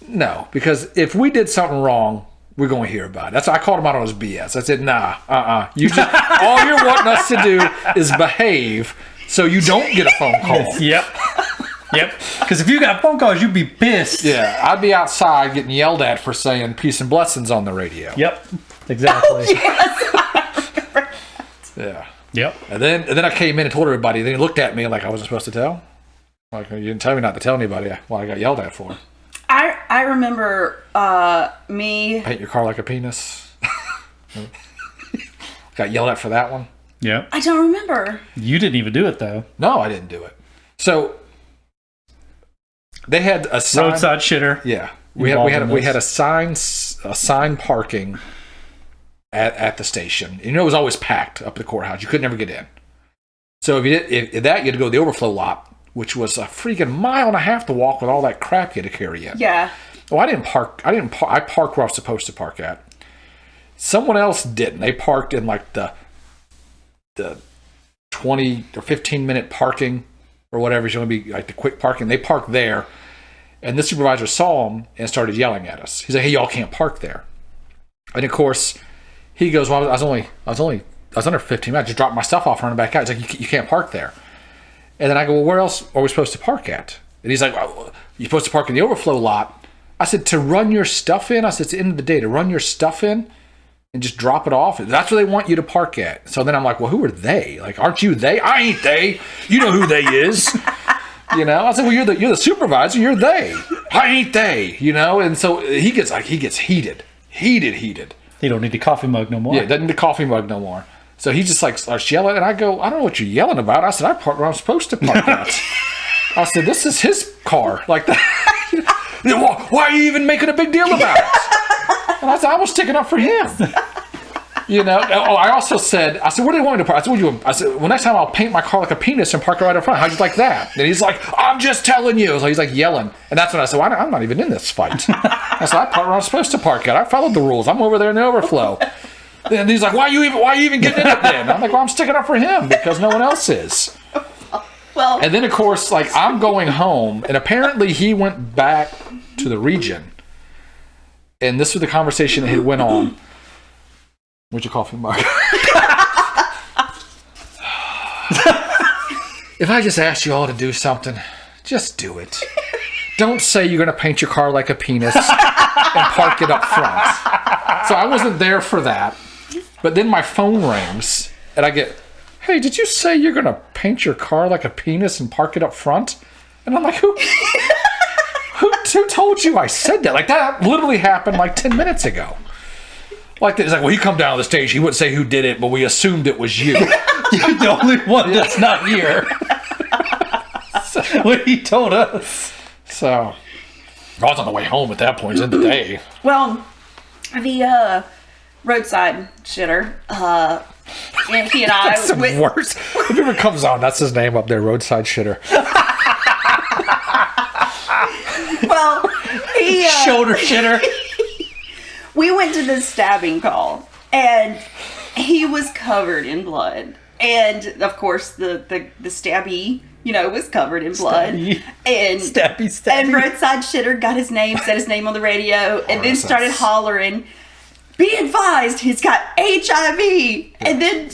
No, because if we did something wrong, we're going to hear about it. That's why I called him out on his BS. I said, nah, You just all you're wanting us to do is behave so you don't get a phone call. Yep. Because if you got phone calls, you'd be pissed. Yeah, I'd be outside getting yelled at for saying peace and blessings on the radio. Yep. Exactly. Yeah. Yep. And then I came in and told everybody. Then he looked at me like I wasn't supposed to tell. Like, you didn't tell me not to tell anybody. Well, I got yelled at for. I remember me. Paint your car like a penis. Got yelled at for that one. Yep. I don't remember. You didn't even do it though. No, I didn't do it. So they had a sign. Roadside shitter. Yeah, we had a sign parking at the station. You know, it was always packed up at the courthouse. You could never get in. So you had to go to the overflow lot, which was a freaking mile and a half to walk with all that crap you had to carry in. Yeah. Well, I didn't park. I parked where I was supposed to park at. Someone else didn't. They parked in like the 20 or 15-minute parking or whatever is going to be like the quick parking. They parked there, and the supervisor saw them and started yelling at us. He's like, "Hey, y'all can't park there." And of course, he goes, "Well, I was under 15 minutes. I just dropped my stuff off, running back out." He's like, "You can't park there." And then I go, "Well, where else are we supposed to park at?" And he's like, "Well, you're supposed to park in the overflow lot." I said, "To run your stuff in?" I said, "It's the end of the day, to run your stuff in and just drop it off. That's where they want you to park at." So then I'm like, "Well, who are they? Like, aren't you they?" "I ain't they. You know who they is." You know, I said, "Well, you're the supervisor. You're they. I ain't they." You know, and so he gets heated. You don't need the coffee mug no more. Yeah, doesn't need the coffee mug no more. So he just like starts yelling, and I go, "I don't know what you're yelling about." I said, "I parked where I'm supposed to park at." I said, "This is his car, like that." "Why are you even making a big deal about it?" And I said, "I was sticking up for him." You know. Oh, I also said, "Where do you want me to park?" I said, "Well, next time I'll paint my car like a penis and park it right up front. How'd you like that?" And he's like, "I'm just telling you." So he's like yelling, and that's when I said, "Well, I'm not even in this fight." I said, "I parked where I'm supposed to park at. I followed the rules. I'm over there in the overflow." And he's like, why are you even getting in it then?" I'm like, "Well, I'm sticking up for him because no one else is." Well, And then, of course, like, I'm going home, and apparently he went back to the region. And this was the conversation that had went on. Where's your coffee mug? If I just asked you all to do something, just do it. Don't say you're going to paint your car like a penis and park it up front. So I wasn't there for that. But then my phone rings, and I get, "Hey, did you say you're going to paint your car like a penis and park it up front?" And I'm like, who told you I said that? Like, that literally happened like 10 minutes ago. Like, it's like, "Well, he come down on the stage. He wouldn't say who did it, but we assumed it was you." You're the only one that's not here. What he told us. So, I was on the way home at that point in the day. well, the roadside shitter. And he and I That's the worst. If ever comes on, that's his name up there, roadside shitter. Well, he Shoulder shitter. we went to this stabbing call, and he was covered in blood, and of course the stabby, was covered in blood, and Stabby. and roadside shitter got his name, said his name on the radio, and then started hollering, "Be advised, he's got HIV." And then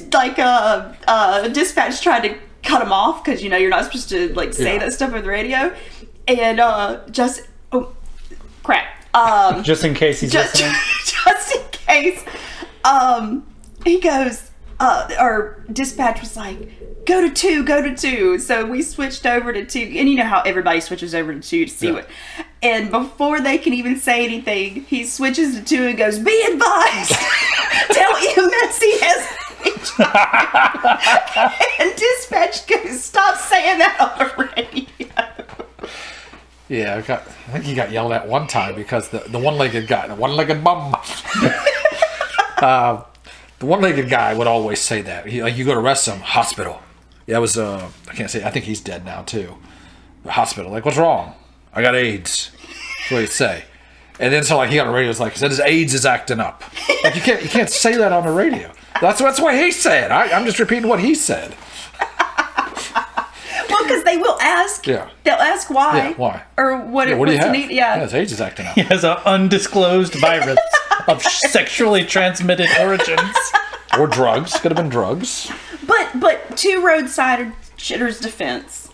dispatch tried to cut him off because you're not supposed to say that stuff on the radio, and just in case he's listening. just in case, he goes, or dispatch was like, go to two. So we switched over to 2, and you know how everybody switches over to 2 to see what. And before they can even say anything, he switches to 2 and goes, "Be advised, tell EMS he has HIV." And dispatch goes, "Stop saying that on the radio." Yeah, I think he got yelled at one time because the one-legged guy, the one-legged bum. The one-legged guy would always say that. You go to arrest him, hospital. Yeah, it was, I can't say, I think he's dead now too. Hospital. Like, "What's wrong?" "I got AIDS." That's what he'd say. And then so he got on the radio, it's like, he said his AIDS is acting up. Like, you can't say that on the radio. That's what he said. I'm just repeating what he said. Well, because they will ask. Yeah. They'll ask why. Yeah, why? Or what What do you have? Yeah. His AIDS is acting up. He has an undisclosed virus of sexually transmitted origins. Or drugs. Could have been drugs. But to roadside shitter's defense,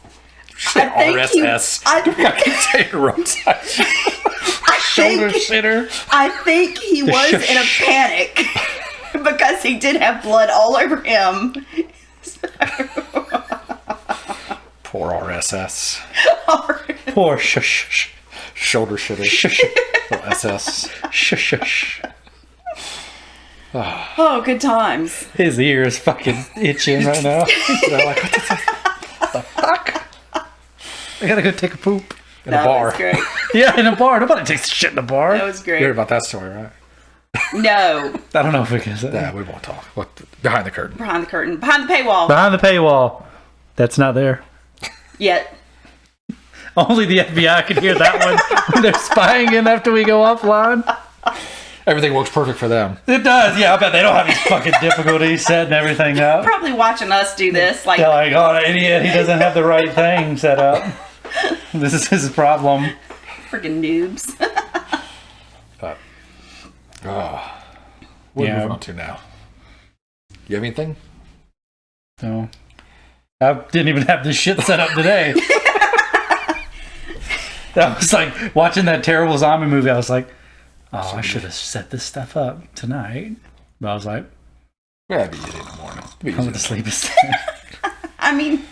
I think RSS. I keep saying roadside. Shoulder shitter. I think he was in a panic because he did have blood all over him. Poor RSS. Poor shush. Shoulder shitter. Shush. Little SS. Shush. Oh, good times. His ear is fucking itching right now. They're like, what the fuck? I gotta go take a poop. In a bar. That was great. Yeah, in a bar. Nobody takes shit in a bar. That was You heard great. about that story, right? No. I don't know if we can say Yeah, we won't talk. Behind the curtain. Behind the curtain. Behind the paywall. Behind the paywall. That's not there. Yet. Only the FBI could hear that one when they're spying in after we go offline. Everything works perfect for them. It does, yeah. I bet they don't have these fucking difficulties setting everything up. Probably watching us do this. Like, They're like, oh, idiot, he doesn't have the right thing set up. This is his problem. freaking noobs. But, what are we Yeah. moving on to now? You have anything? No. I didn't even have this shit set up today. I was like, watching that terrible zombie movie, I was like, oh, I should have set this stuff up tonight. But I was like, Yeah, it'd be easy in the morning. It'd be I'm easy. going to sleep instead. I mean,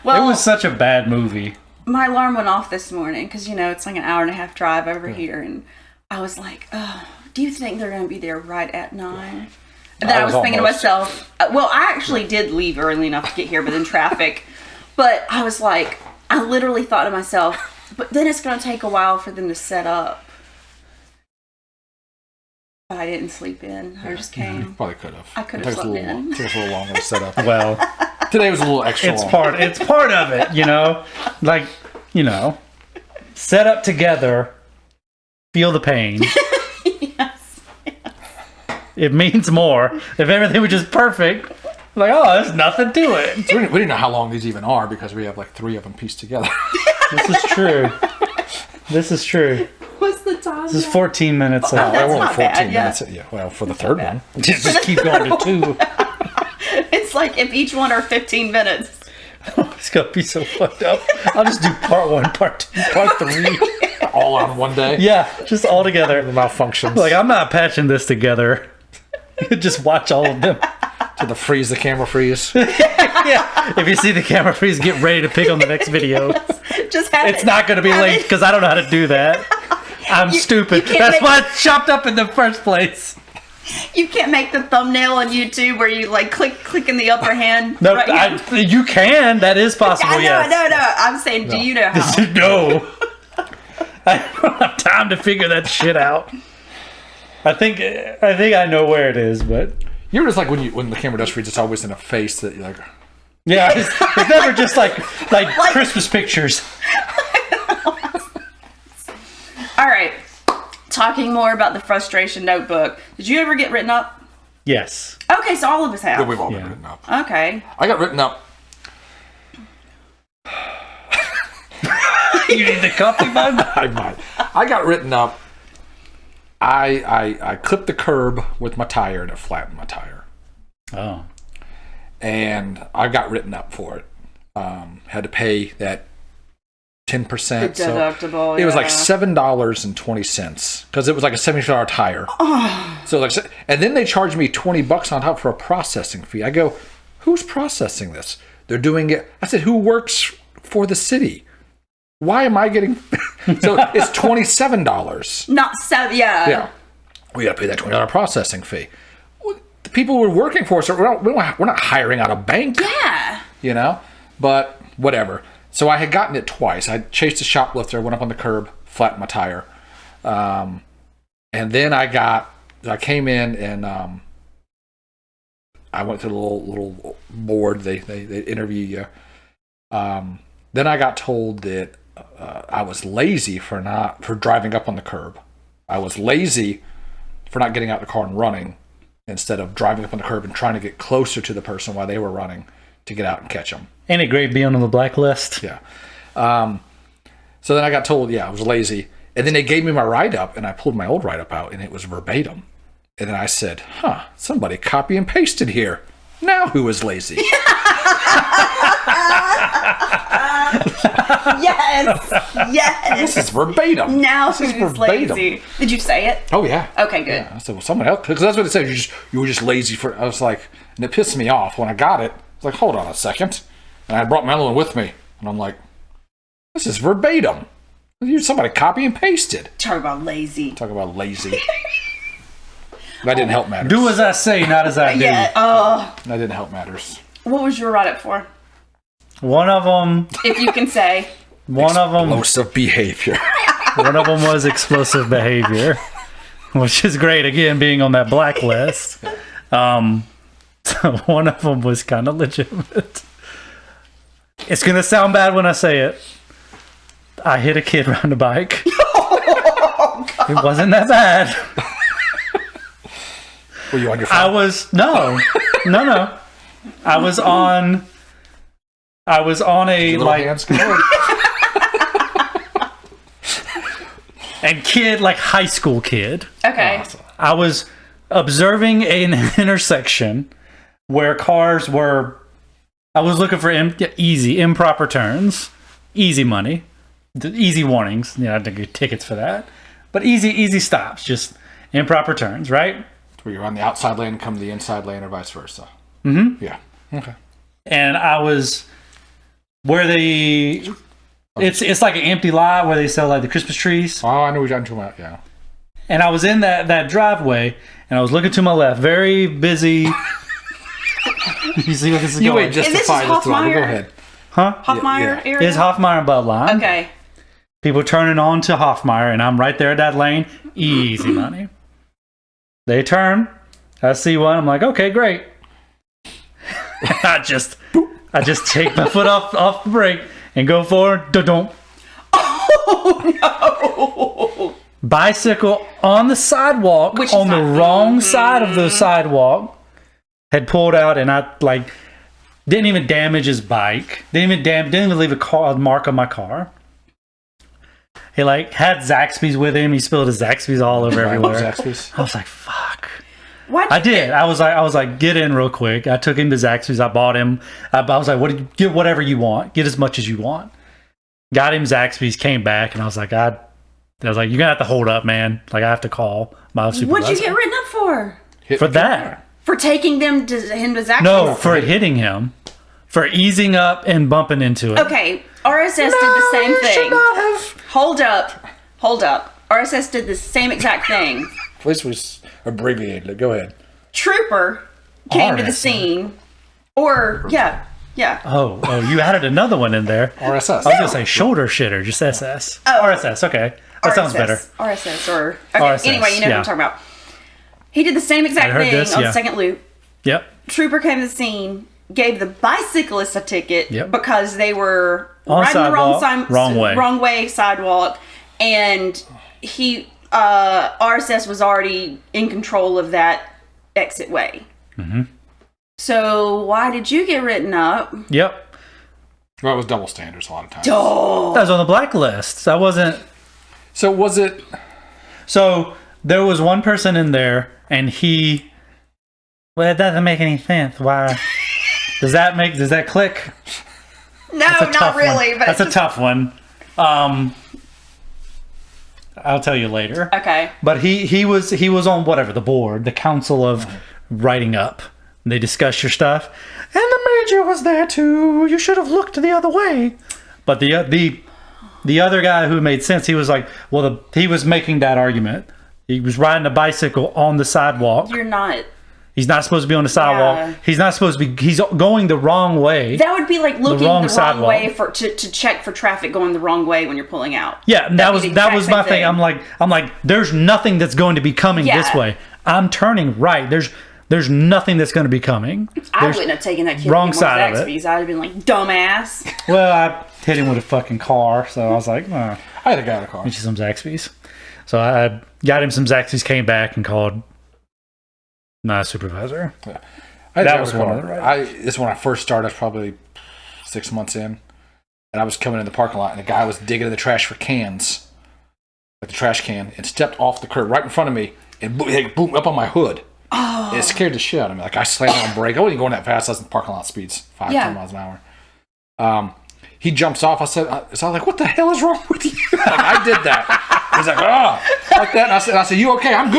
well, It was such a bad movie. my alarm went off this morning because, it's like an hour and a half drive over here. And I was like, oh, do you think they're going to be there right at 9? And then I was thinking to almost. myself, well, I actually did leave early enough to get here, but then traffic. But I was like, I literally thought to myself, but then it's going to take a while for them to set up. But I didn't sleep in. I just came. Probably could have. I could have slept in. Took us a little longer to set up. Well, Today was a little extra it's long. part of it, Like, set up together, feel the pain. Yes. It means more. If everything was just perfect, like, oh, there's nothing to it. So we didn't know how long these even are because we have like 3 of them pieced together. This is true. This is true. What's the time? This is 14 minutes long. that's We're only not bad, yeah. minutes. Yeah, well, for the third one. Just keep going to 2. It's like if each one are 15 minutes. It's gonna be so fucked up. I'll just do part 1, part 2, part 3. All on one day. Yeah, just all together. The malfunctions. Like, I'm not patching this together. Just watch all of them. To the freeze, the camera freeze. Yeah. If you see the camera freeze, get ready to pick on the next video. Just have It's not gonna be late because I don't know how to do that. I'm stupid. you can't That's make- why it's chopped up in the first place. You can't make the thumbnail on YouTube where you like click in the upper hand. No, right? you can. That is possible. I know, yes. no. I'm saying, do you know how? No. I don't have time to figure that shit out. I think I know where it is, but You're just like when the camera does freeze, it's always in a face that you're like. yeah, it's never just like Christmas pictures. All right. Talking more about the frustration notebook. Did you ever get written up? Yes. Okay, so all of us have. We've all been Yeah. written up. Okay. I got written up. You need the coffee mug? I got written up. I clipped the curb with my tire and it flattened my tire. Oh. And I got written up for it. Had to pay that 10%. The deductible, It was like yeah. $7.20 because it was like a $70 tire. So like, and then they charged me $20 on top for a processing fee. I go, who's processing this? They're doing it. I said, who works for the city? Why am I getting? So it's $27. Not so. Yeah. Yeah, we got to pay that $20 processing fee. Well, the people who are working for us, we're not hiring out a bank. Yeah. But whatever. So I had gotten it twice. I chased a shoplifter, went up on the curb, flattened my tire, and then I came in and I went to the little board. They interview you. Then I got told that I was lazy for driving up on the curb. I was lazy for not getting out of the car and running instead of driving up on the curb and trying to get closer to the person while they were running to get out and catch them. Ain't it great being on the blacklist? Yeah. So then I got told, I was lazy. And then they gave me my write-up, and I pulled my old write-up out, and it was verbatim. And then I said, somebody copy and pasted here. Now who is lazy? Yes. This is verbatim. Now This is who's verbatim. lazy? Did you say it? Oh, yeah. Okay, good. Yeah. I said, well, someone else. Because that's what it said. You were just lazy for... I was like... And it pissed me off. When I got it, I was like, hold on a second. And I brought my other one with me. And I'm like, this is verbatim. Somebody copy and pasted. Talk about lazy. Talk about lazy. That didn't help matters. Do as I say, not as I do. Yeah. That didn't help matters. What was your write-up for? One of them If you can say. Explosive behavior. One of them was explosive behavior, which is great. Again, being on that blacklist. So one of them was kind of legitimate. It's gonna sound bad when I say it, I hit a kid riding a bike. It wasn't that bad. Were you on your phone? I was no. I was on a Little like hands go. and kid like high school kid. Okay. I was observing an intersection where cars were. I was looking for easy improper turns, easy money, easy warnings. I had to get tickets for that, but easy stops, just improper turns, right? Where you're on the outside lane, come to the inside lane, or vice versa. Mm-hmm. Yeah. Okay. And I was where they. It's like an empty lot where they sell like the Christmas trees. Oh, I know what you're talking about. Yeah. And I was in that driveway, and I was looking to my left, very busy. You see what this is You going? ain't justify the throttle. Go ahead. Huh? Hoffmeyer area? It's Hoffmeyer and Budline. Okay. People turning on to Hoffmeyer, and I'm right there at that lane. Easy money. They turn. I see one. I'm like, okay, great. I just take my foot off the brake and go forward. Da-dum. Oh, no. Bicycle on the sidewalk, Which is on the not- wrong side of the sidewalk, had pulled out, and I like didn't even damage his bike. Didn't even leave a mark on my car. He like had Zaxby's with him. He spilled his Zaxby's all over everywhere. Zaxby's. I was like, fuck. Why'd I you did. I was like, get in real quick. I took him to Zaxby's. I bought him. I was like, get whatever you want. Get as much as you want. Got him Zaxby's. Came back, and I was like, you're gonna have to hold up, man. Like I have to call my supervisor. What'd you get written up for? For that? For taking him to Zaxby's? No, for hitting him, for easing up and bumping into it. Okay, RSS did the same thing. Hold up. RSS did the same exact thing. This was abbreviated. Go ahead. Trooper came to the RSS. scene. Or, yeah. Oh, you added another one in there. RSS. I was gonna say shoulder shitter, just SS. Oh. RSS. Okay, that sounds better. RSS or... Okay, RSS, anyway, you know what yeah. I'm talking about. He did the same exact I heard thing this, on yeah. the second loop. Yep. Trooper came to the scene, gave the bicyclist a ticket Yep. because they were On riding the sidewalk, wrong way. Sidewalk, and he RSS was already in control of that exit way. Mm-hmm. So why did you get written up? Yep. Well, it was double standards a lot of times. Oh, That was on the blacklist. That wasn't. So was it? So there was one person in there, and he. Well, it doesn't make any sense. Why? Does that click? no, That's a not tough really. one. But That's it's a tough one. I'll tell you later. okay. But he was on whatever the board, the council of writing up. They discuss your stuff, and the major was there too. You should have looked the other way. But the other guy who made sense, he was like, well, he was making that argument. He was riding a bicycle on the sidewalk. You're not. He's not supposed to be on the sidewalk. Yeah. He's not supposed to be. He's going the wrong way. That would be like looking the wrong wrong sidewalk. way to check for traffic going the wrong way when you're pulling out. Yeah, and that was the my exact thing. same I'm like, there's nothing that's going to be coming Yeah. this way. I'm turning right. There's nothing that's going to be coming. I There's- wouldn't have taken that kid wrong to side of it. Zaxby's. I'd have been like, dumbass. Well, I hit him with a fucking car, so I was like, I had a guy in a car. get you some Zaxby's. So I got him some Zaxby's, came back and called my supervisor. I had That a was guy in a one of car. the This is when I first started. I was probably 6 months in, and I was coming in the parking lot, and a guy was digging in the trash for cans, like the trash can, and stepped off the curb right in front of me, and boom up on my hood. Oh. It scared the shit out of me. Like I slammed on brake. I wasn't going that fast. I was in parking lot speeds, 5-10 miles an hour. He jumps off. So I was like, "What the hell is wrong with you?" Like I did that. He's like, like that. And I said, "You okay? I'm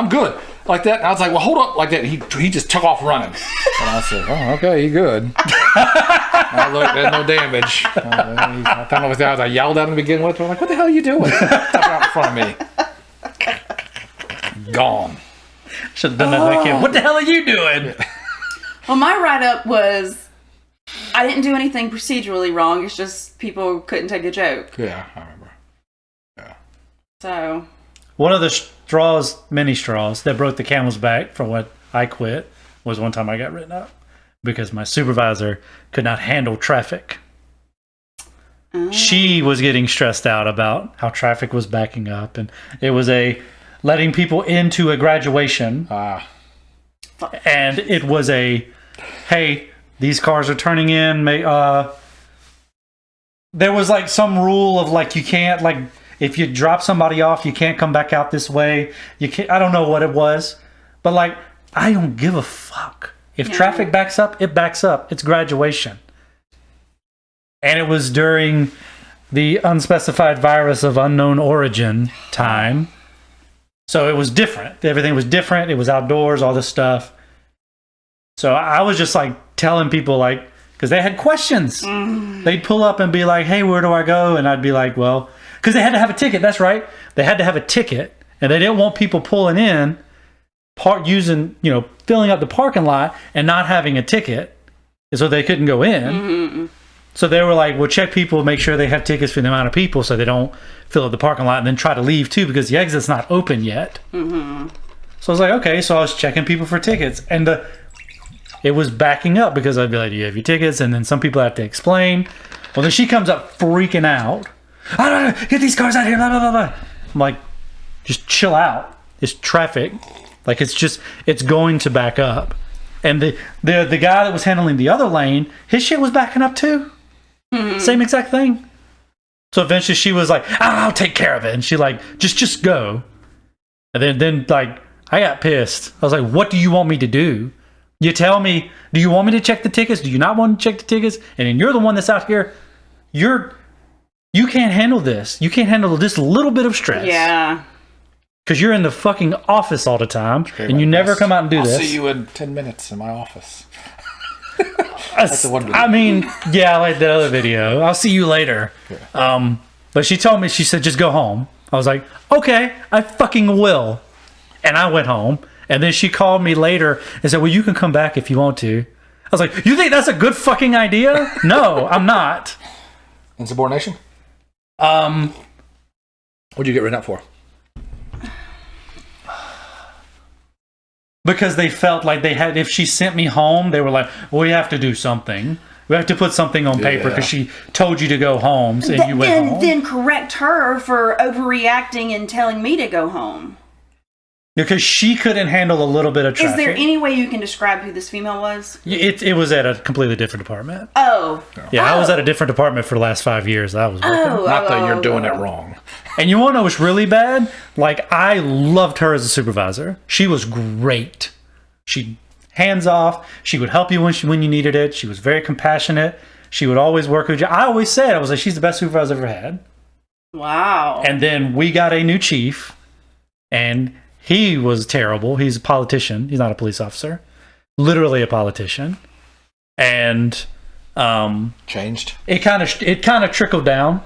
good." Like that. And I was like, "Well, hold up," like that. And he just took off running. And I said, "Oh, okay, you good?" I looked, there's no damage. I don't know if I yelled at him to begin with. I'm like, "What the hell are you doing?" Step out in front of me. Gone. Should have done that to the kid. What the hell are you doing? Well, my write-up was, I didn't do anything procedurally wrong. It's just people couldn't take the joke. Yeah, I remember. So, One of the many straws that broke the camel's back for what I quit was one time I got written up because my supervisor could not handle traffic. She was getting stressed out about how traffic was backing up, and it was letting people into a graduation. And it was hey, these cars are turning in. There was like some rule of like, you can't, like, if you drop somebody off, you can't come back out this way. You can't, I don't know what it was, but like, I don't give a fuck. If traffic backs up, it backs up. It's graduation. And it was during the unspecified virus of unknown origin time. So it was different. Everything was different. It was outdoors, all this stuff. So I was just like telling people, like, because they had questions. They'd pull up and be like, hey, where do I go? And I'd be like, well, because they had to have a ticket. That's right. They had to have a ticket. And they didn't want people pulling in, filling up the parking lot and not having a ticket. So they couldn't go in. So they were like, well, check people, make sure they have tickets for the amount of people so they don't fill up the parking lot and then try to leave too because the exit's not open yet. So I was like, okay. So I was checking people for tickets. And it was backing up because I'd be like, do you have your tickets? And then some people have to explain. Well, then she comes up freaking out. Get these cars out here, blah, blah, blah, blah. I'm like, just chill out. It's traffic. Like, it's going to back up. And the guy that was handling the other lane, his shit was backing up too. Same exact thing. So eventually she was like, I'll take care of it. And she like, just go. And then like, I got pissed. I was like, what do you want me to do? You tell me, do you want me to check the tickets? Do you not want to check the tickets? And then you're the one that's out here. You can't handle this. You can't handle this little bit of stress. Yeah. Because you're in the fucking office all the time, and you never come out and do this. I'll see you in 10 minutes in my office. I mean, yeah, like the other video. I'll see you later. But she told me, she said, just go home. I was like, okay, I fucking will. And I went home. And then she called me later and said, well, you can come back if you want to. I was like, you think that's a good fucking idea? No, I'm not. Insubordination? What'd you get written up for? Because they felt like they had, if she sent me home, they were like, well, we have to do something. We have to put something on paper because she told you to go home and you went home. Then correct her for overreacting and telling me to go home. Because she couldn't handle a little bit of traffic. Is there any way you can describe who this female was? It was at a completely different department. Oh. Yeah, I was at a different department for the last 5 years. I was working. Not that you're doing it wrong. And you want to know what's really bad? Like, I loved her as a supervisor. She was great. She hands off. She would help you when you needed it. She was very compassionate. She would always work with you. I always said, I was like, she's the best supervisor I've ever had. Wow. And then we got a new chief, and he was terrible. He's a politician. He's not a police officer. Literally a politician. And changed. It kind of trickled down.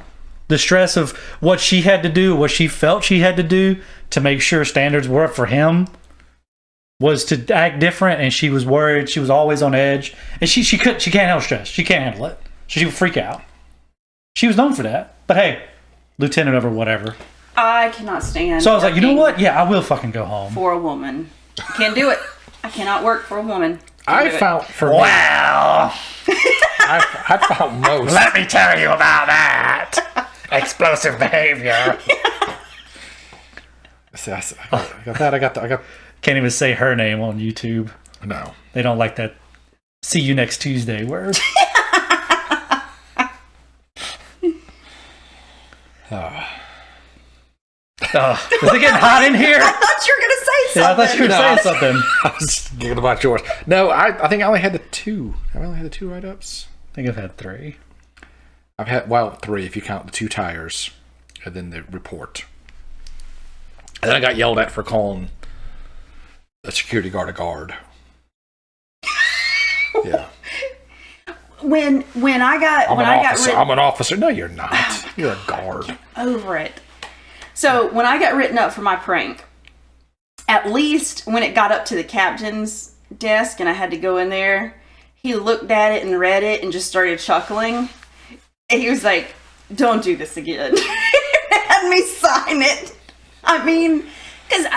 The stress of what she had to do, what she felt she had to do to make sure standards were up for him, was to act different, and she was worried. She was always on edge, and she can't handle stress. She can't handle it. So she would freak out. She was known for that. But hey, lieutenant over whatever. I cannot stand. So I was like, you know what? Yeah, I will fucking go home. For a woman, I can't do it. I cannot work for a woman. I found for wow. I found most. Let me tell you about that. Explosive behavior. I got that. I got. Can't even say her name on YouTube. No, they don't like that. See you next Tuesday word. Is it getting hot in here? I thought you were going to say something. Yeah, I thought you were saying something. I was thinking about yours. No, I think I only had the two. I only had the two write-ups. I think I've had 3. I've had, 3 if you count the 2 tires and then the report. And then I got yelled at for calling a security guard a guard. Yeah. When I got I'm an officer. No, you're not. You're a guard. Over it. So when I got written up for my prank, at least when it got up to the captain's desk and I had to go in there, he looked at it and read it and just started chuckling. And he was like, don't do this again. Had me sign it. I mean, because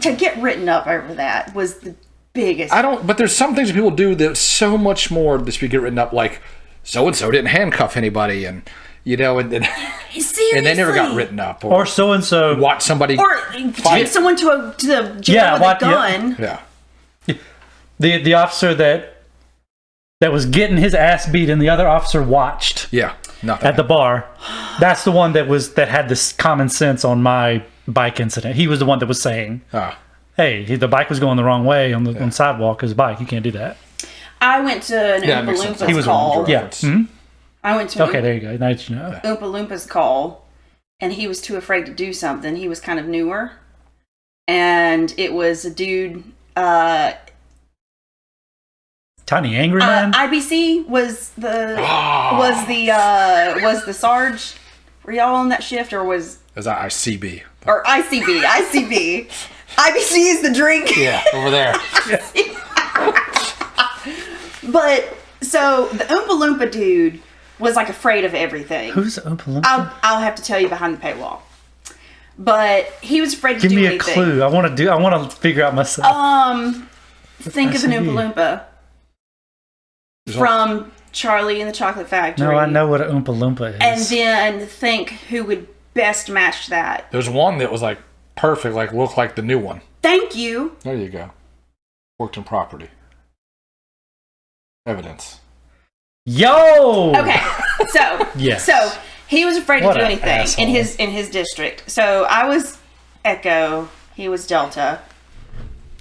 to get written up over that was the biggest. But there's some things that people do that's so much more to get written up, like so-and-so didn't handcuff anybody, and you know, and then Seriously. and they never got written up, Or so and so. watch somebody Or take someone to the jail with a gun. Yeah. The officer that was getting his ass beat and the other officer watched Yeah. Nothing. at the bar. That's the one that had this common sense on my bike incident. He was the one that was saying, Ah. "Hey, the bike was going the wrong way on the sidewalk. His bike. You can't do that." I went to an Yeah, Oompa that makes sense. Loompas He was call. Yeah. Mhm. I went to Okay, an there you go. Now that you know. Oompa Loompas call, and he was too afraid to do something. He was kind of newer, and it was a dude. Tiny angry man. IBC was the Sarge. Were y'all on that shift, or was Is that ICB? or ICB? ICB. IBC is the drink. Yeah, over there. But so the Oompa Loompa dude was like afraid of everything. Who's Oompa Loompa? I'll have to tell you behind the paywall. But he was afraid to Give do me a anything. clue. I want to figure out myself. Think of an Oompa Loompa from Charlie and the Chocolate Factory. No, I know what an Oompa Loompa is. And then think who would best match that. There's one that was like perfect, like looked like the new one. Thank you. There you go. Worked in property. Evidence. Yo. Okay, so Yes. so he was afraid What to do an anything asshole. in his district. So I was Echo, he was Delta.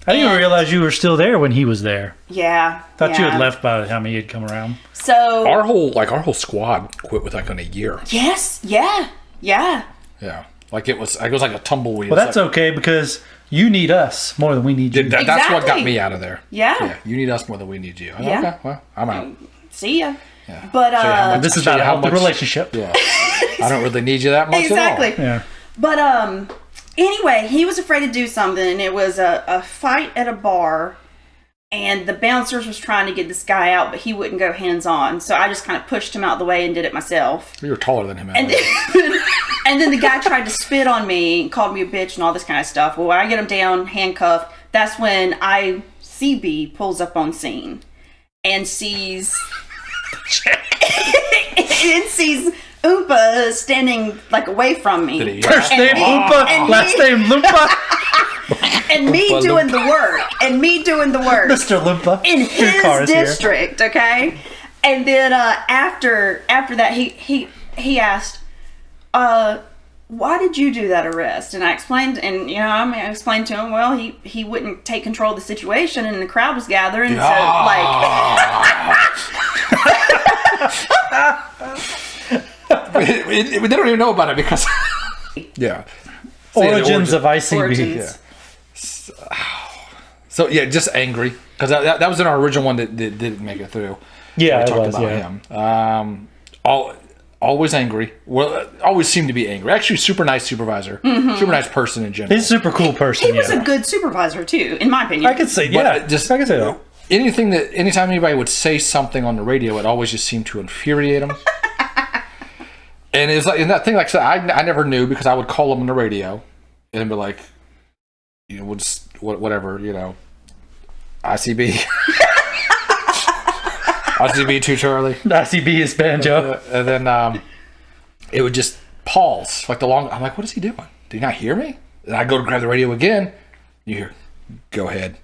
I didn't even and- realize you were still there when he was there. Yeah, Thought you yeah. had left by the time he had come around. So Our whole squad quit within like a year. yes, yeah. Yeah. Like it was like a tumbleweed. Well, that's okay because you need us more than we need you. That's what got Exactly. me out of there. Yeah. You need us more than we need you. Yeah. Okay, well, I'm out. See ya. Yeah. But Show you how much- This is show about you a how healthy much- relationship. Yeah. I don't really need you that much exactly. at all. Yeah. But anyway, he was afraid to do something, and it was a fight at a bar, and the bouncers was trying to get this guy out, but he wouldn't go hands on. So I just kind of pushed him out the way and did it myself. You were taller than him. And then, and then the guy tried to spit on me, called me a bitch, and all this kind of stuff. Well, when I get him down, handcuffed, that's when ICB pulls up on scene and sees Oompa standing like away from me. Did he- First And name me- Oompa, and last me- name Loompa. And me Oompa doing Loompa. the work. And me doing the work. Mr. Loompa. In Your car his is here. district, okay? And then after that, he asked, why did you do that arrest? And I explained, and I explained to him, well, he wouldn't take control of the situation, and the crowd was gathering, so they don't even know about it because. Yeah. So, yeah, the Origins of ICB. Origins. So yeah, just angry because that was in our original one that didn't make it through. Yeah, we it talked was, about him. Always angry. Well, always seemed to be angry. Actually, super nice supervisor, super nice person in general. He's a super cool person. He was yeah. a good supervisor too, in my opinion. I could say, But yeah. I just I could say that. anytime anybody would say something on the radio, it always just seemed to infuriate him. And it's like, and that thing, like I said, I never knew because I would call him on the radio and be like, whatever, ICB. ICB too, Charlie. ICB is Banjo. And then it would just pause. Like I'm like, what is he doing? Did he not hear me? And I go to grab the radio again. You hear, go ahead.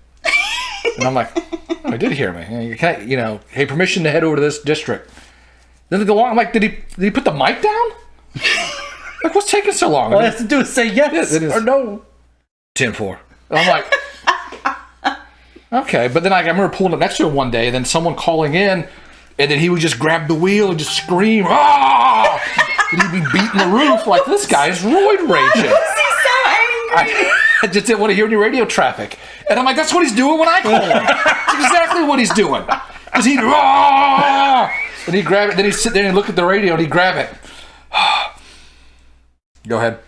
And I'm like, oh, he did hear me. Hey, permission to head over to this district. Then they go on. I'm like, did he put the mic down? Like, what's taking so long? All I have to do is say yes it is. or no. 10-4. And I'm like, okay. But then I remember pulling up next to him one day, and then someone calling in, and then he would just grab the wheel and just scream, ah! And he'd be beating the roof like, this guy's roid raging. He's so angry. I just didn't want to hear any radio traffic. And I'm like, that's what he's doing when I call him. That's exactly what he's doing. Because he'd, and he'd grab it, then he'd sit there and look at the radio and he'd grab it. Go ahead.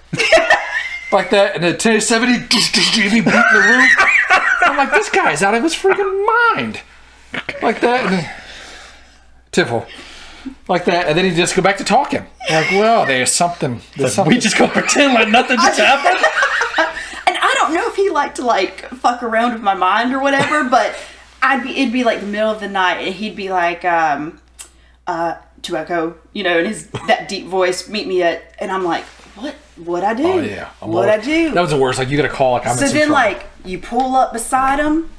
Like that, and then 10-70, he'd be beating the roof. I'm like, this guy's out of his freaking mind. Like that, and then, Tiffle. Like that, and then he'd just go back to talking. Like, well, there's something. We just go pretend like nothing just happened. And I don't know if he liked to fuck around with my mind or whatever, but it'd be like the middle of the night, and he'd be like, to Echo, you know, and that deep voice, meet me at, and I'm like, what'd I do? Oh, yeah. What'd I do? That was the worst. Like, you got to call, like, I'm in So some then, trouble. like, you pull up beside him,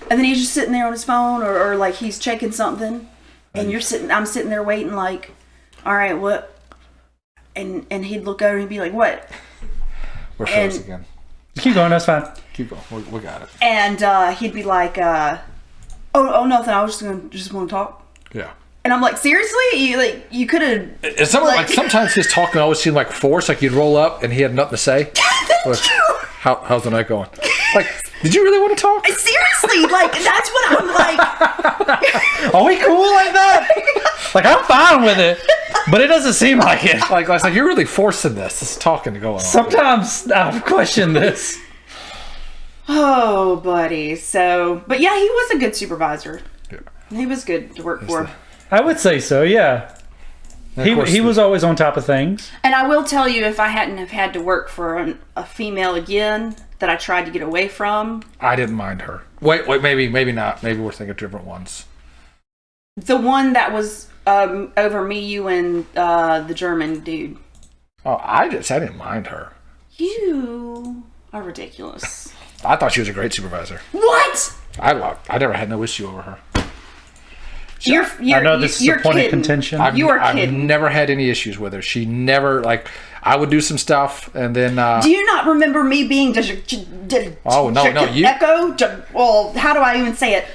and then he's just sitting there on his phone, or like he's checking something, and I'm sitting there waiting, like, all right, what? And he'd look over and he'd be like, what? We're froze again. Keep going, that's fine. Keep going. We got it. And he'd be like, oh, nothing. I was just want to talk. Yeah. And I'm like, seriously? You could have. It's like sometimes his talking always seemed like forced. Like, you'd roll up and he had nothing to say. Like, how's the night going? Like, did you really want to talk? Seriously, like, that's what I'm like. Are we cool like that? Like, I'm fine with it, but it doesn't seem like it. Like, it's like you're really forcing this talking to go on. Sometimes I question this. Oh, buddy. So, but yeah, he was a good supervisor. Yeah. He was good to work for. I would say so, yeah. He was always on top of things. And I will tell you, if I hadn't have had to work for a female again that I tried to get away from. I didn't mind her. Wait, maybe not. Maybe we're thinking of different ones. The one that was over me, you, and the German dude. Oh, I didn't mind her. You are ridiculous. I thought she was a great supervisor. What? I never had no issue over her. I know this is a point of contention. I've kidding. never had any issues with her. She never, like, I would do some stuff and then. Do you not remember me being? Oh no, you. Echo. Well, how do I even say it?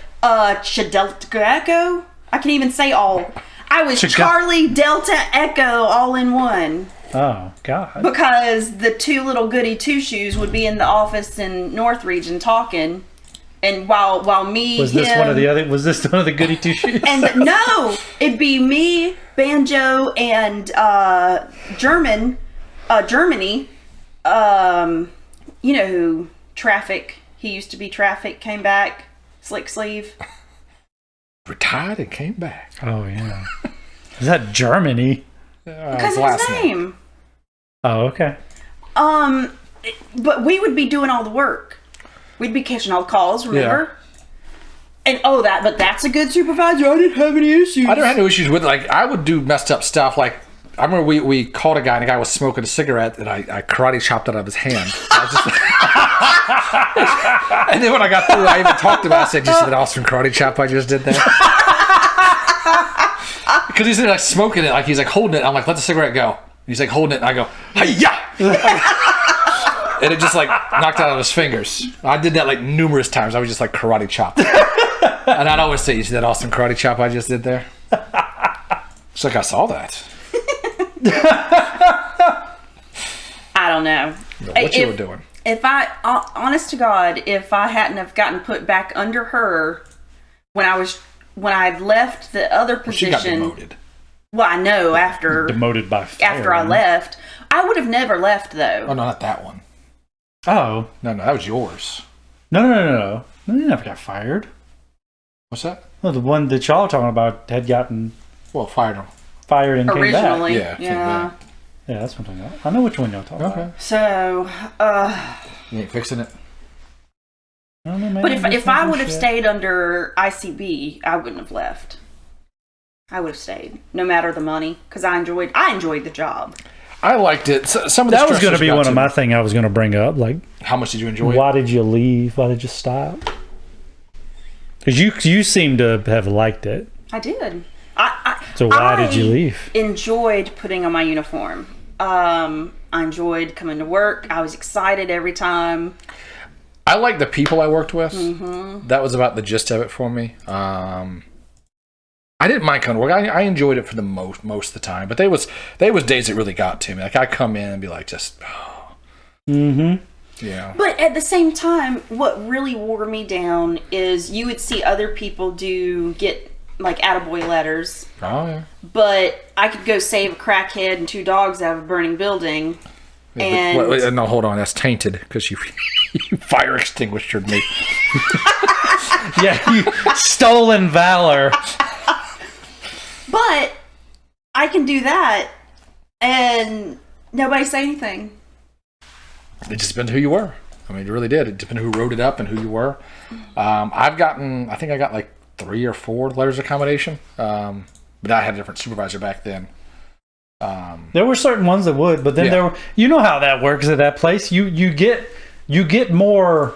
Delta Echo. I can even say all. I was Charlie Delta Echo all in one. Oh God! Because the two little goody two shoes would be in the office in North Region talking, and while me was this one of the goody two shoes? And no, it'd be me, Banjo, and Germany. You know who? Traffic. He used to be Traffic. Came back. Slick sleeve. Retired and came back. Oh yeah. Is that Germany? Because of his name. Oh, okay. But we would be doing all the work. We'd be catching all the calls, remember? Yeah. And but that's a good supervisor. I didn't have any issues. I never had no issues with it. Like, I would do messed up stuff. Like, I remember we called a guy and the guy was smoking a cigarette and I karate chopped it out of his hand. And then when I got through, I even talked about it. I said, "You see that awesome karate chop I just did there?" Because he's like smoking it, like he's like holding it. I'm like, "Let the cigarette go." And he's like holding it, and I go, "Hi-ya!" And it just like knocked out of his fingers. I did that like numerous times. I was just like karate chop. And I'd always say, "You see that awesome karate chop I just did there?" It's like, I saw that. I don't know. What you were doing. If honest to God, if I hadn't have gotten put back under her when I'd left the other position. She got demoted. Well, I know demoted by fire. After I left. I would have never left though. Oh no, not that one. Oh. No, that was yours. No. You never got fired. What's that? Well, the one that y'all are talking about had gotten fired and originally. came back. Yeah. Yeah, that's what I'm talking about. I know which one y'all talking about. So, you ain't fixing it? I don't know, man. But if I would have stayed under ICB, I wouldn't have left. I would have stayed, no matter the money, because I enjoyed the job. I liked it. Some of the that was going to be one of my things I was going to bring up. Like, how much did you enjoy it? Why did you leave? Why did you stop? Because you seem to have liked it. I did. So why did you leave? Enjoyed putting on my uniform. I enjoyed coming to work. I was excited every time. I liked the people I worked with. Mm-hmm. That was about the gist of it for me. I didn't mind coming to work. I enjoyed it for the most of the time. But there was days that really got to me. Like, I come in and be like, just, oh. Mm-hmm. Yeah. But at the same time, what really wore me down is you would see other people get like attaboy letters. Oh, yeah. But I could go save a crackhead and 2 dogs out of a burning building. Yeah, and wait, no, hold on. That's tainted because you fire extinguished me. Yeah, you stolen valor. But I can do that and nobody say anything. It just depends who you were. I mean, it really did. It depended who wrote it up and who you were. I think I got like 3 or 4 letters of accommodation. but I had a different supervisor back then. There were certain ones that would, but then Yeah. there were. You know how that works at that place. You get more.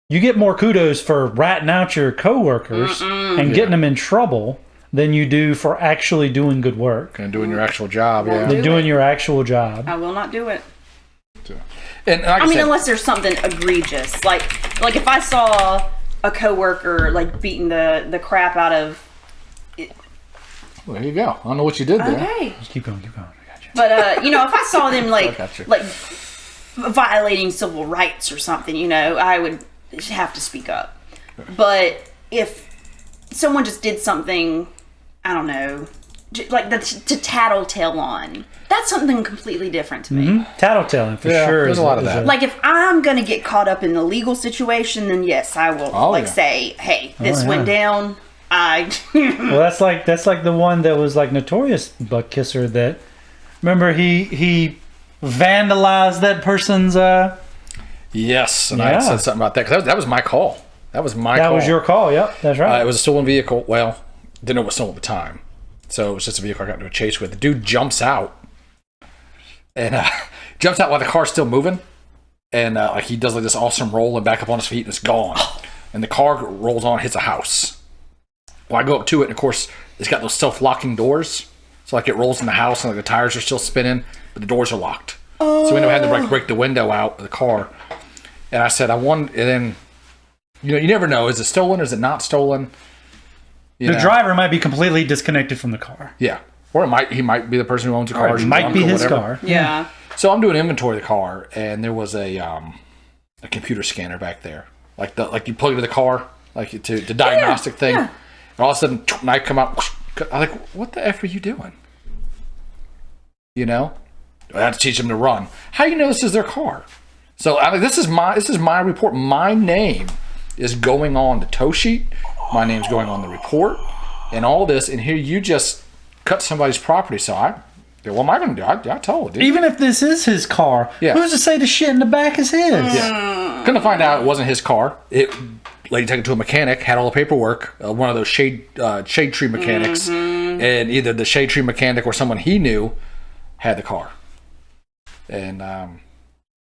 You get more kudos for ratting out your coworkers and getting them in trouble than you do for actually doing good work And doing your actual job, yeah. than doing your actual job. I will not do it. And like I mean, said, unless there's something egregious, like if I saw a coworker like beating the crap out of. well, there you go. I don't know what you did there. Okay. Just keep going. I got you. But if I saw them got you. like violating civil rights or something, I would have to speak up. But if someone just did something, I don't know, like to tattletale on, that's something completely different to me. Tattletelling for Yeah, sure. there's a lot of that. Like if I'm gonna get caught up in the legal situation, then yes, I will yeah. say, hey, this yeah. went down. Well, that's like the one that was like notorious butt kisser. That remember he vandalized that person's. Yes, and I had said something about that because that was my call. That was my call. That was your call. Yep, that's right. It was a stolen vehicle. Well, didn't know it was stolen at the time. So it was just a vehicle I got into a chase with. The dude jumps out. And jumps out while the car's still moving. And like he does like this awesome roll and back up on his feet and it's gone. And the car rolls on, hits a house. Well, I go up to it and of course it's got those self-locking doors. So like it rolls in the house and like the tires are still spinning, but the doors are locked. So we ended up having to break the window out of the car. And I said, and then, you never know. Is it stolen or is it not stolen? The driver might be completely disconnected from the car. Yeah. Or he might be the person who owns the car. Or it might be his car. Yeah. So I'm doing inventory of the car, and there was a computer scanner back there, like you plug it into the car, like to diagnostic thing. Yeah. And all of a sudden, knife come out. I'm like, what the F are you doing? I had to teach them to run. How do you know this is their car? So this is my report. My name is going on the tow sheet. My name's going on the report, and all this. And here you just cut somebody's property. So what am I going to do? I told it. Even if this is his car, who's to say the shit in the back is his? Yeah. Couldn't find out it wasn't his car. Lady took it to a mechanic, had all the paperwork, one of those shade tree mechanics, and either the shade tree mechanic or someone he knew had the car. And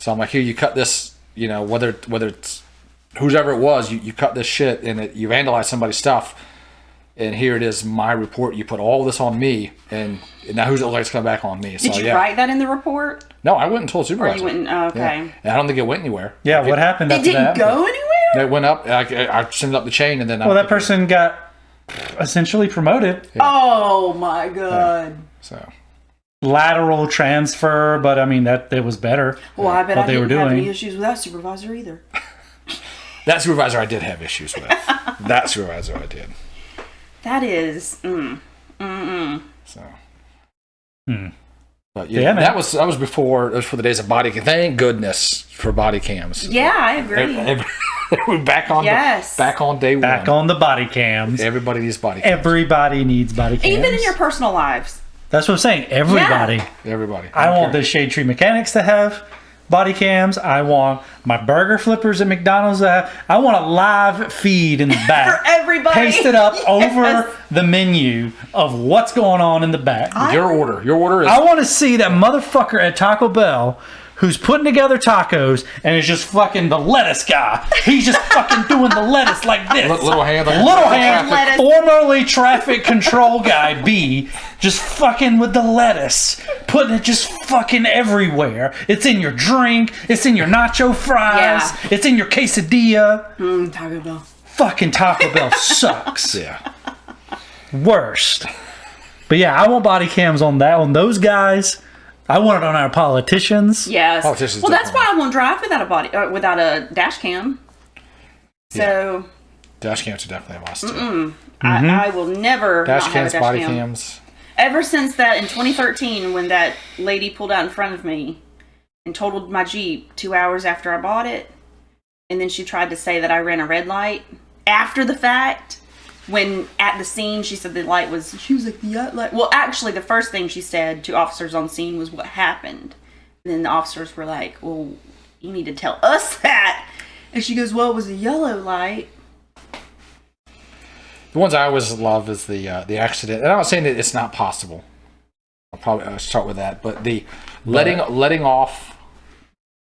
so I'm like, here, you cut this, whether it's whoever it was, you cut this shit and you vandalized somebody's stuff. And here it is, my report. You put all this on me, and now who's it like it's coming back on me? So, Did you write that in the report? No, I went and told the supervisor. Or you went, okay. Yeah. And I don't think it went anywhere. Yeah, what happened It after that? didn't go anywhere? It went up. I sent it up the chain, and then That person got essentially promoted. Oh my god. So Lateral transfer, but I mean that it was better. Well, I bet what I they were didn't have doing. any issues with that supervisor either. that supervisor I did have issues with. That supervisor I did. That is. So. But Yeah, man. that was before. It was for the days of body cam. Thank goodness for body cams. Yeah, I agree. We're back on. Yes. Back on day one. Back on the body cams. Everybody needs body cams. Everybody needs body cams. Even in your personal lives. That's what I'm saying. Everybody. Everybody. I don't want care. the Shade Tree Mechanics to have body cams. I want my burger flippers at McDonald's to have. I want a live feed in the back. For everybody. Pasted up Yes. over the menu of what's going on in the back. Your order is. I want to see that motherfucker at Taco Bell who's putting together tacos and is just fucking the lettuce guy. He's just fucking doing the lettuce like this. Little hand. Like Little hand, lettuce. formerly traffic control guy B, just fucking with the lettuce, putting it just fucking everywhere. It's in your drink, it's in your nacho fries, Yeah. it's in your quesadilla. Taco Bell. Fucking Taco Bell sucks. Yeah. Worst. But yeah, I want body cams on those guys. I want it on our politicians. Yes. Politicians Well, that's definitely. why I won't drive without a dash cam. So Dash cams are definitely a must. too. I will never Dash not have cams, a dash body cam. cams. Ever since that in 2013, when that lady pulled out in front of me and totaled my Jeep 2 hours after I bought it, and then she tried to say that I ran a red light after the fact. When at the scene, she said the light was. She was like the light. Well, actually, the first thing she said to officers on scene was what happened. And then the officers were like, "Well, you need to tell us that." And she goes, "Well, it was a yellow light." The ones I always love is the accident. And I'm not saying that it's not possible. I'll start with that. But the letting off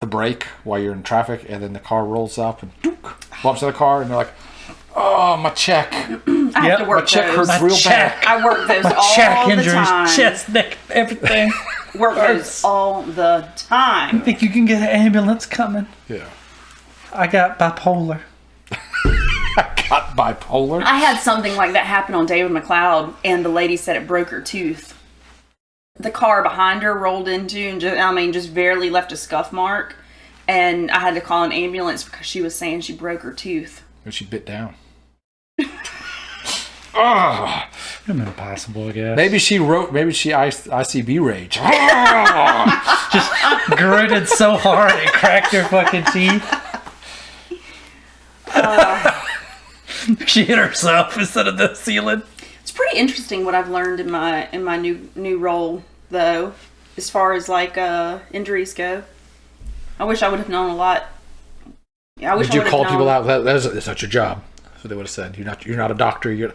the brake while you're in traffic, and then the car rolls up and bumps the car, and they're like, "Oh, my check! I have to work My check those. hurts real bad." I work those all Check the injuries, time. chest, neck, everything. Work those all the time. Think you can get an ambulance coming? Yeah. I got bipolar. Got bipolar. I had something like that happen on David McLeod, and the lady said it broke her tooth. The car behind her rolled into, and just barely left a scuff mark. And I had to call an ambulance because she was saying she broke her tooth. And she bit down. Oh, Impossible, I guess. maybe she ICB rage. Just gritted so hard it cracked her fucking teeth. She hit herself instead of the ceiling. It's pretty interesting what I've learned in my new role, though, as far as like injuries go. I wish I would have known a lot. Yeah, I wish Did I you would call have people known. out? That's not your job. That's what they would have said. You're not a doctor.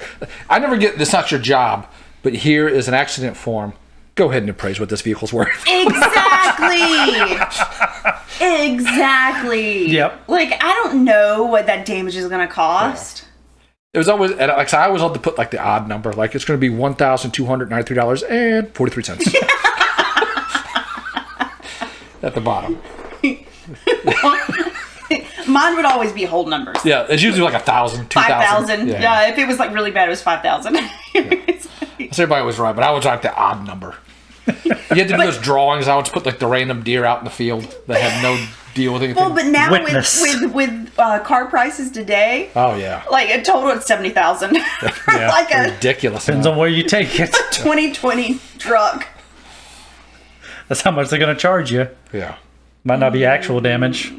I never get. That's not your job. But here is an accident form. Go ahead and appraise what this vehicle's worth. Exactly. Exactly. Yep. Like, I don't know what that damage is going to cost. It was always, and like I always love to put like the odd number. Like it's going to be $1,293.43 at the bottom. Mine would always be whole numbers. Yeah, it's usually like 1,000, 2,000. 5,000. Yeah, if it was like really bad, it was 5,000. So everybody was right, but I would like the odd number. You had to do those drawings. I would put like the random deer out in the field that had no deal with anything. Well, but now Witness. with car prices today, Oh yeah, like a total of 70,000 for Yeah, like a ridiculous. Depends on where you take it. 2020 truck. That's how much they're going to charge you. Yeah. Might not be actual damage.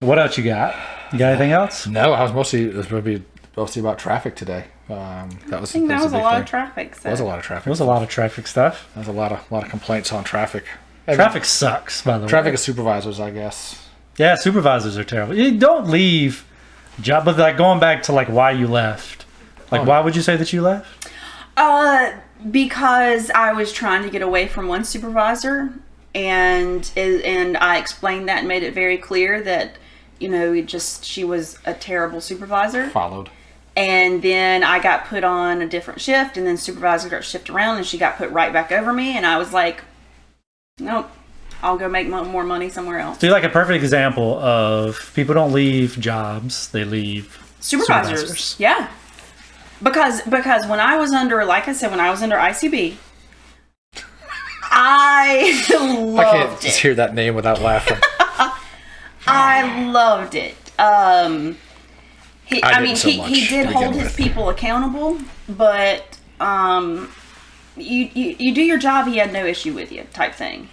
What else you got? You got anything else? No, it was mostly about traffic today. That was I think that was a big lot thing. of traffic. So. That was a lot of traffic. There was a lot of traffic stuff. There's a lot of complaints on traffic. Traffic sucks, by the way. Traffic is supervisors, I guess. Yeah, supervisors are terrible. You don't leave job, but like going back to like why you left. Like, why would you say that you left? Because I was trying to get away from one supervisor, and I explained that and made it very clear that, you know, she was a terrible supervisor. Followed. And then I got put on a different shift, and then supervisor got shifted around, and she got put right back over me, and I was like, nope, I'll go make more money somewhere else. So you're like a perfect example of people don't leave jobs, they leave Supervisors. Yeah. Because when I was under, like I said, when I was under ICB, I loved I can't just hear that name without laughing. I loved it. He did hold his people accountable, but you do your job, he had no issue with you, type thing.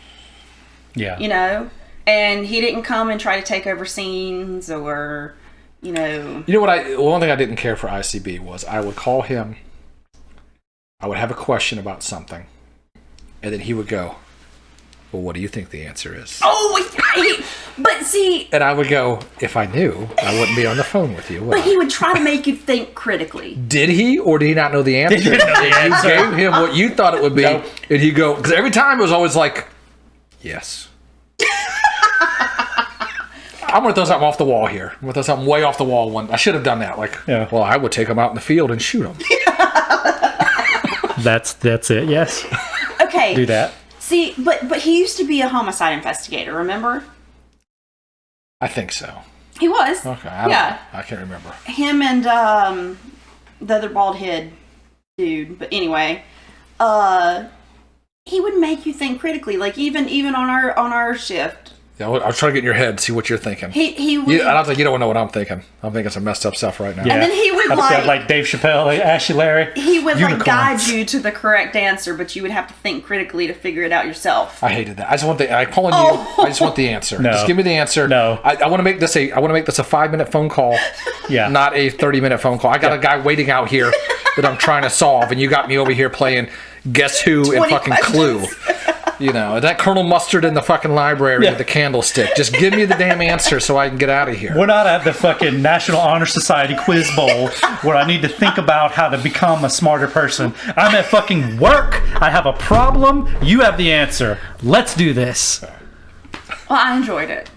Yeah. You know, and he didn't come and try to take over scenes or, you know. You know what? One thing I didn't care for ICB was I would call him. I would have a question about something, and then he would go, "Well, what do you think the answer is?" But see, and I would go, "If I knew, I wouldn't be on the phone with you." But he would try to make you think critically. Did he, or did he not know the answer? Did he know the answer? You gave him what you thought it would be, Nope. and he'd go, because every time it was always like, "Yes." I'm going to throw something off the wall here. I'm going to throw something way off the wall. I should have done that. Like, Yeah. well, I would take him out in the field and shoot him. That's it, yes. Okay. Do that. See, but he used to be a homicide investigator, remember? I think so. He was. Okay. I don't know. I can't remember. Him and the other bald head dude. But anyway, he would make you think critically. Like even on our shift. Yeah, I was trying to get in your head, see what you're thinking. He would. And I was like, you don't know what I'm thinking. I'm thinking some messed up stuff right now. Yeah. And then he would like Dave Chappelle, like Ashley Larry. He would like Unicorns. guide you to the correct answer, but you would have to think critically to figure it out yourself. I hated that. I just want I'm calling you. I just want the answer. No. Just give me the answer. No. I want to make this a 5-minute phone call. Yeah. Not a 30-minute phone call. I got a guy waiting out here that I'm trying to solve, and you got me over here playing Guess Who and 20 fucking questions. Clue. You know, that Colonel Mustard in the fucking library with the candlestick. Just give me the damn answer so I can get out of here. We're not at the fucking National Honor Society quiz bowl where I need to think about how to become a smarter person. I'm at fucking work. I have a problem. You have the answer. Let's do this. Well, I enjoyed it.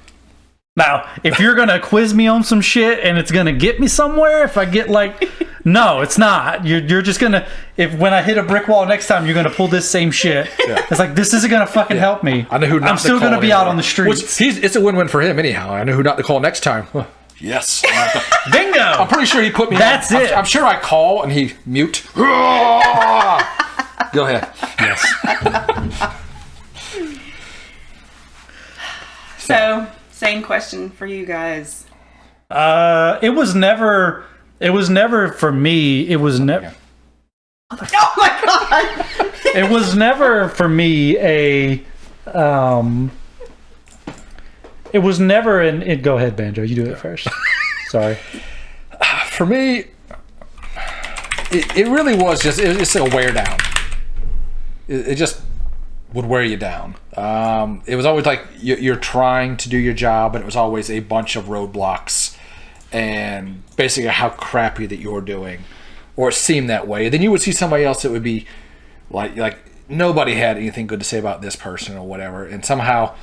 Now, if you're going to quiz me on some shit and it's going to get me somewhere, if I get like, no, it's not. You're just going to, when I hit a brick wall next time, you're going to pull this same shit. Yeah. It's like, this isn't going to fucking help me. I know who not I'm still going to be out on the streets. It's a win-win for him anyhow. I know who not to call next time. Yes. Bingo. I'm pretty sure he put me That's on. it. I'm sure I call and he mute. Go ahead. Yes. So, same question for you guys. It was never for me. It was never. Oh my god! It was never for me a. It was never an. Go ahead, Banjo. You do it first. Sorry. For me, it really was just it's a wear down. It just would wear you down. It was always like you're trying to do your job, and it was always a bunch of roadblocks and basically how crappy that you're doing, or it seemed that way. Then you would see somebody else that would be like nobody had anything good to say about this person or whatever, and somehow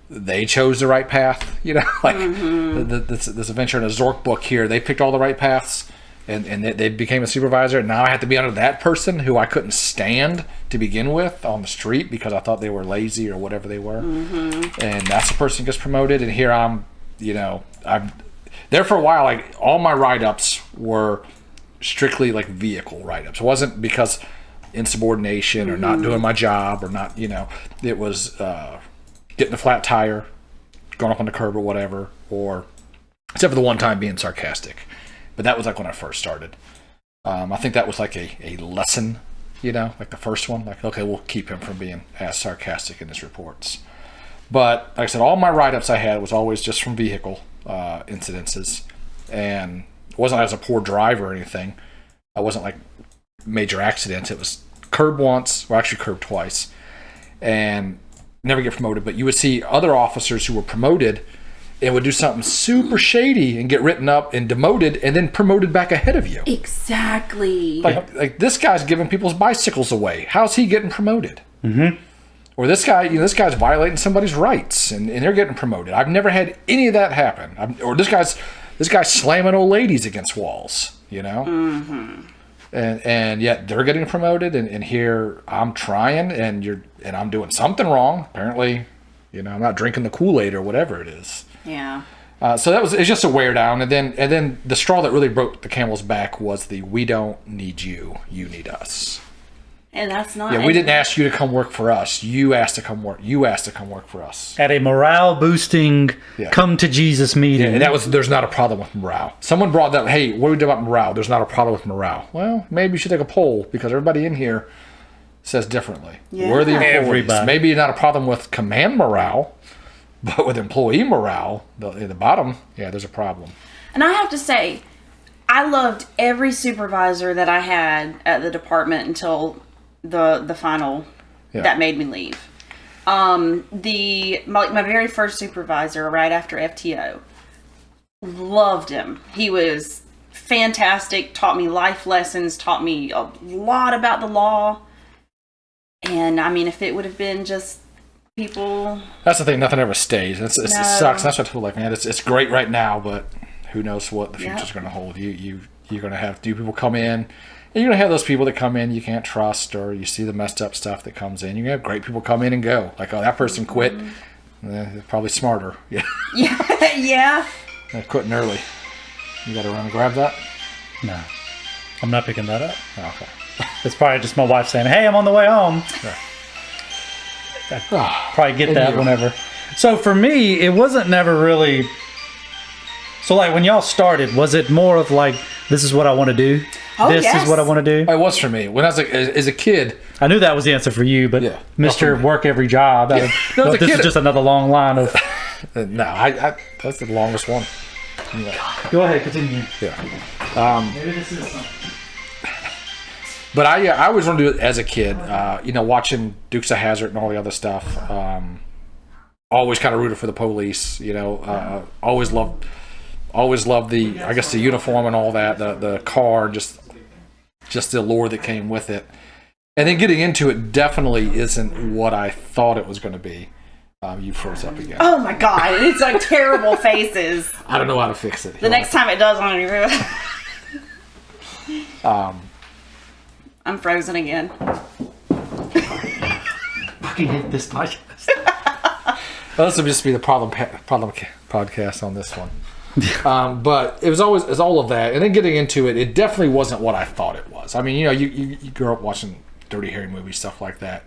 they chose the right path. You know, like this adventure in a Zork book here, they picked all the right paths. And they became a supervisor. And now I have to be under that person who I couldn't stand to begin with on the street because I thought they were lazy or whatever they were. And that's the person who gets promoted. And here I'm there for a while. Like all my write-ups were strictly like vehicle write-ups. It wasn't because insubordination or not doing my job or not. It was getting a flat tire, going up on the curb or whatever, or except for the one time being sarcastic. But that was like when I first started. I think that was like a lesson, like the first one. Like, okay, we'll keep him from being as sarcastic in his reports. But like I said, all my write-ups I had was always just from vehicle incidences. And it wasn't I was a poor driver or anything. I wasn't like major accidents. It was curb once, or actually curb twice. And never get promoted. But you would see other officers who were promoted and would do something super shady and get written up and demoted and then promoted back ahead of you. Exactly. Like this guy's giving people's bicycles away. How's he getting promoted? Or this guy's violating somebody's rights and they're getting promoted. I've never had any of that happen. Or this guy's slamming old ladies against walls, And yet they're getting promoted and here I'm trying and I'm doing something wrong. Apparently, I'm not drinking the Kool-Aid or whatever it is. Yeah. So it's just a wear down, and then the straw that really broke the camel's back was we don't need you, you need us. And that's not. Yeah, we didn't ask you to come work for us. You asked to come work. You asked to come work for us. At a morale boosting, come to Jesus meeting. Yeah, and there's not a problem with morale. Someone brought that. Hey, what do we do about morale? There's not a problem with morale. Well, maybe you should take a poll because everybody in here says differently. Yeah. We're the employees. Everybody. Maybe not a problem with command morale. But with employee morale, the bottom, there's a problem. And I have to say, I loved every supervisor that I had at the department until the final that made me leave. My very first supervisor right after FTO, loved him. He was fantastic, taught me life lessons, taught me a lot about the law. And I mean, if it would have been just people. That's the thing. Nothing ever stays. It sucks. That's what I feel like, man. It's great right now, but who knows what the future's going to hold. You're going to have new people come in, and you're going to have those people that come in you can't trust, or you see the messed up stuff that comes in. You're going to have great people come in and go. Like, oh, that person quit. They're probably smarter. Yeah. Yeah. They're quitting early. You got to run and grab that. No, I'm not picking that up. Oh, okay. It's probably just my wife saying, "Hey, I'm on the way home." Yeah. I probably get that whenever. So for me, it wasn't never really. So like when y'all started, was it more of like, this is what I want to do? This is what I want to do? It was for me. When I was as a kid. I knew that was the answer for you, but Mr. Work Every Job. This is just another long line of. No, that's the longest one. Go ahead, continue. Yeah. Maybe this is something. But I always wanted to do it as a kid. Watching Dukes of Hazzard and all the other stuff. Always kind of rooted for the police. Always loved the, I guess, the uniform and all that, the car, just the allure that came with it. And then getting into it definitely isn't what I thought it was going to be. You froze up again. Oh my god, it's like terrible faces. I don't know how to fix it. The next time it does, I'm going to I'm frozen again. Fucking hate this podcast. Well, this will just be the problem podcast on this one. But it was all of that, and then getting into it, it definitely wasn't what I thought it was. I mean, you grew up watching Dirty Harry movies, stuff like that.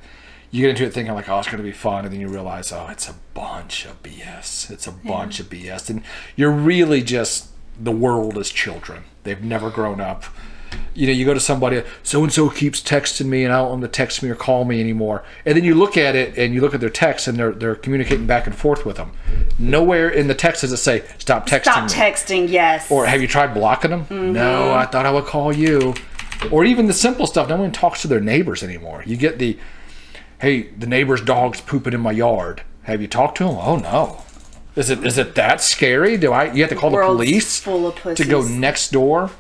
You get into it thinking like, oh, it's going to be fun, and then you realize, oh, it's a bunch of BS. It's a bunch of BS, and you're really just, the world is children. They've never grown up. You go to somebody, so and so keeps texting me, and I don't want them to text me or call me anymore. And then you look at it, and you look at their texts, and they're communicating back and forth with them. Nowhere in the text does it say, stop texting me. Stop texting, yes. Or have you tried blocking them? Mm-hmm. No, I thought I would call you. Or even the simple stuff. No one talks to their neighbors anymore. You get the, hey, the neighbor's dog's pooping in my yard. Have you talked to him? Oh no. Is it that scary? You have to call the police full of pussies. To go next door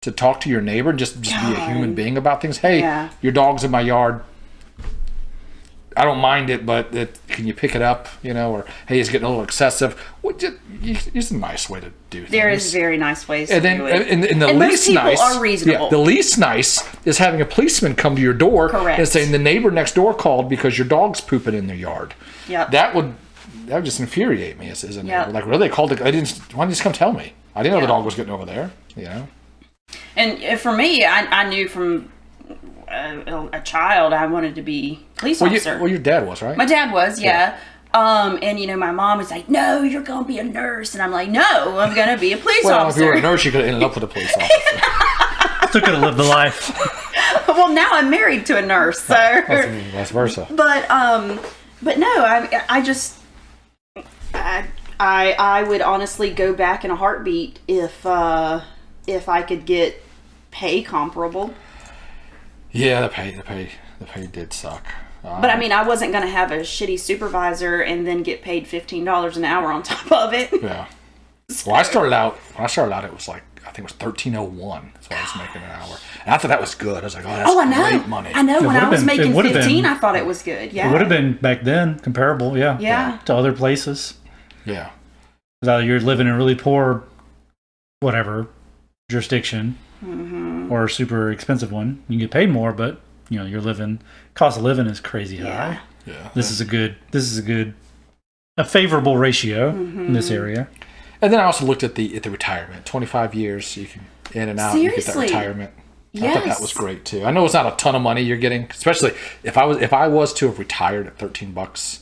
to talk to your neighbor and just be a human being about things? Hey, your dog's in my yard. I don't mind it, but can you pick it up? Or hey, it's getting a little excessive. It's a nice way to do things. There is very nice ways to do it. And the and least most people nice are reasonable. Yeah, the least nice is having a policeman come to your door and saying the neighbor next door called because your dog's pooping in their yard. Yep. That would just infuriate me as a neighbor. Like, really, they called why didn't you just come tell me? I didn't know the dog was getting over there. And for me, I knew from a child I wanted to be a police officer. Your dad was, right? My dad was, yeah. And my mom was like, no, you're going to be a nurse. And I'm like, no, I'm going to be a police officer. If you were a nurse, you could have ended up with a police officer. Still could have lived the life. Well, now I'm married to a nurse, so. Vice versa. But no, I would honestly go back in a heartbeat if I could get pay comparable. Yeah, the pay did suck. But I mean, I wasn't going to have a shitty supervisor and then get paid $15 an hour on top of it. Yeah. Well, when I started out, it was like, I think it was $13.01. That's what I was making an hour. And I thought that was good. I was like, oh, that's great money. I know. When I was making 15, I thought it was good. Yeah. It would have been back then comparable, yeah. To other places. Yeah. Because you're living in a really poor, whatever, jurisdiction, or a super expensive one. You can get paid more, but cost of living is crazy high. Yeah. This is a favorable ratio in this area. And then I also looked at the retirement. 25 years, you can in and out. Seriously? You get that retirement. Yes. I thought that was great too. I know it's not a ton of money you're getting, especially if I was to have retired at $13,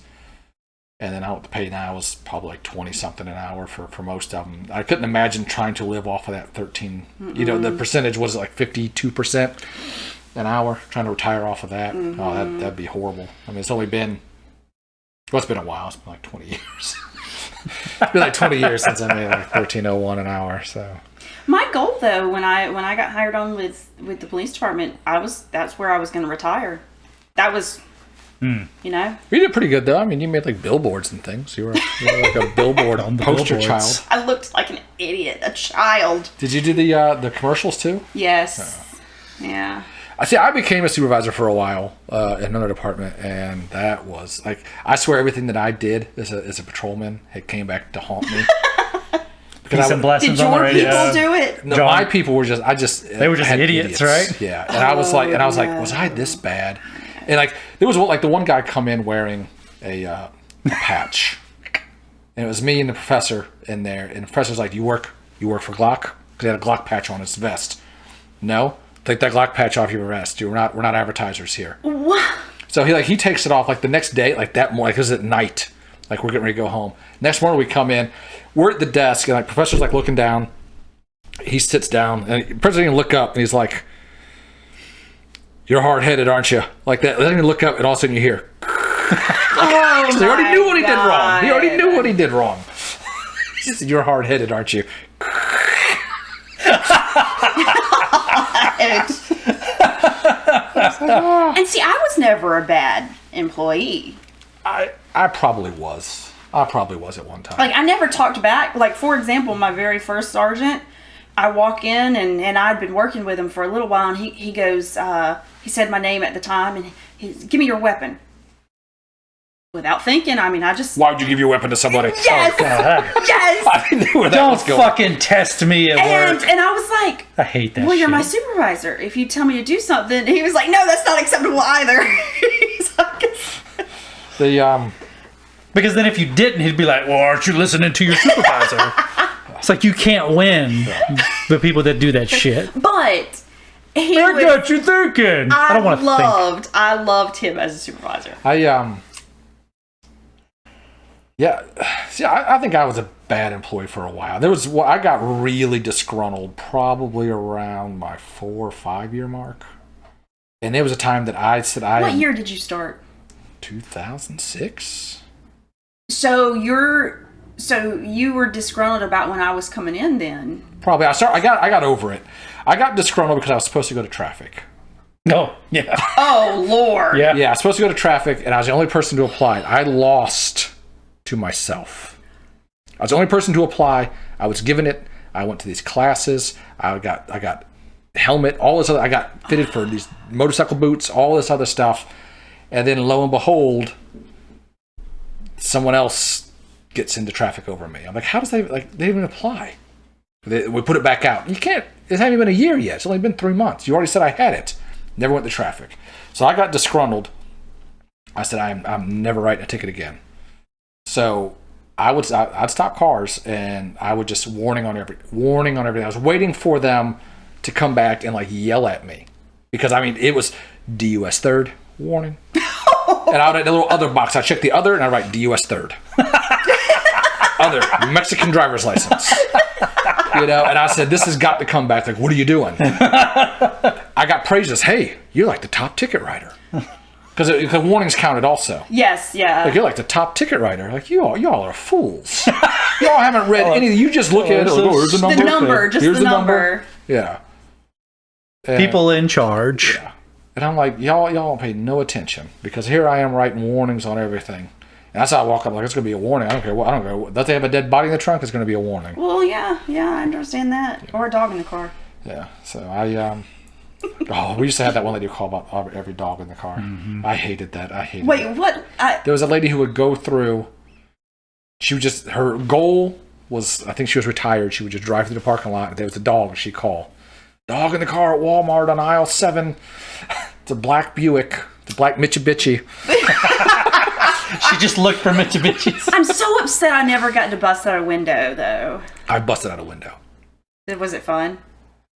and then what the pay now was probably like 20 something an hour for most of them. I couldn't imagine trying to live off of that 13. The percentage was like 52% an hour, trying to retire off of that. Oh, that'd be horrible. I mean, it's been a while. It's been like 20 years. It's been like 20 years since I made like $13.01 an hour. So my goal, though, when I got hired on with the police department, that's where I was going to retire. That was, You did pretty good though. I mean, you made like billboards and things. You were like a billboard on the poster child. I looked like an idiot, a child. Did you do the commercials too? Yes. Yeah. I became a supervisor for a while in another department, and that was like, I swear everything that I did as a patrolman had came back to haunt me. Peace and blessings did on the radio. your people do it? No, my people were they were just idiots, right? Yeah, and I was like, was I this bad? And like, there was the one guy come in wearing a patch, and it was me and the professor in there, and the professor's like, you work for Glock? Because he had a Glock patch on his vest. No. Take that Glock patch off your vest. We're not advertisers here. What? So he takes it off like the next day, like that morning, like it was at night, like we're getting ready to go home. Next morning we come in, we're at the desk, and like professor's like looking down. He sits down, and the professor didn't look up, and he's like, "You're hard headed, aren't you?" Like that. Let me look up, and all of a sudden you hear. Oh, so he already knew what he did wrong. He already knew what he did wrong. He said, "You're hard headed, aren't you?" And see, I was never a bad employee. I probably was. I probably was at one time. Like, I never talked back. Like, for example, my very first sergeant, I walk in and I'd been working with him for a little while, and he goes, he said my name at the time, and he's, give me your weapon. Without thinking, I mean, I just... Why would you give your weapon to somebody? Yes! Oh, God. Yes! I knew where that Don't was going. fucking test me at work. And I was like, I hate that well, you're shit. my supervisor. If you tell me to do something... He was like, no, that's not acceptable either. He's like... Because then if you didn't, he'd be like, well, aren't you listening to your supervisor? It's like you can't win the people that do that shit. But... I got you thinking. I don't want to think. I loved him as a supervisor. Yeah, see, I think I was a bad employee for a while. I got really disgruntled probably around my 4 or 5 year mark, and there was a time that I said What year did you start? 2006. So you were disgruntled about when I was coming in then? Probably. I got over it. I got disgruntled because I was supposed to go to traffic. No, yeah. Oh, Lord. Yeah. Yeah, I was supposed to go to traffic, and I was the only person to apply. I lost to myself. I was the only person to apply. I was given it. I went to these classes. I got helmet, all this other. I got fitted for these motorcycle boots, all this other stuff, and then lo and behold, someone else gets into traffic over me. I'm like, how does they didn't even apply? We put it back out. You can't. It hasn't even been a year yet. It's only been 3 months. You already said I had it. Never went to traffic. So I got disgruntled. I said I'm never writing a ticket again. So I'd stop cars and I would just warning on everything. I was waiting for them to come back and like yell at me, because I mean it was DUS third warning, and I would in a little other box. I check the other and I write DUS third, other Mexican driver's license. And I said, this has got to come back. Like, what are you doing? I got praises. Hey, you're like the top ticket writer. Because the warnings counted also. Yes, yeah. Like, you're like the top ticket writer. Like, y'all are fools. Y'all haven't read anything. You just look at it. Oh, here's the number. The number, just Here's the number. Yeah. And, People in charge. Yeah. And I'm like, y'all don't pay no attention, because here I am writing warnings on everything. And that's how I walk up, like, it's going to be a warning. I don't care. Don't they have a dead body in the trunk? It's going to be a warning. Well, yeah, I understand that. Yeah. Or a dog in the car. Yeah. So we used to have that one lady call about every dog in the car. Mm-hmm. I hated that. Wait, that. what? There was a lady who would go through. Her goal was, I think she was retired. She would just drive through the parking lot, and there was a dog she'd call. Dog in the car at Walmart on aisle 7. It's a black Buick. It's a black Mitsubishi. She just looked for Mitsubishis. I'm so upset I never got to bust out a window, though. I busted out a window. Was it fun?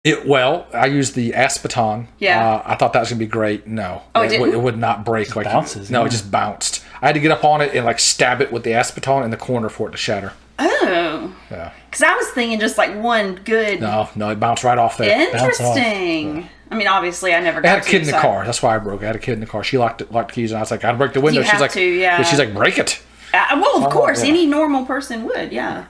I used the Aspeton. Yeah. I thought that was going to be great. No. Oh, it would not break. It bounces. No, it just bounced. I had to get up on it and like stab it with the Aspeton in the corner for it to shatter. Oh. Yeah. Because I was thinking just like one good... No, it bounced right off there. Interesting. Yeah. I mean, obviously, I never got I had a kid in the car. That's why I broke it. I had a kid in the car. She locked the keys, and I was like, I'd break the window. She's like, yeah. She's like, break it. Well, of course. Yeah. Any normal person would, yeah.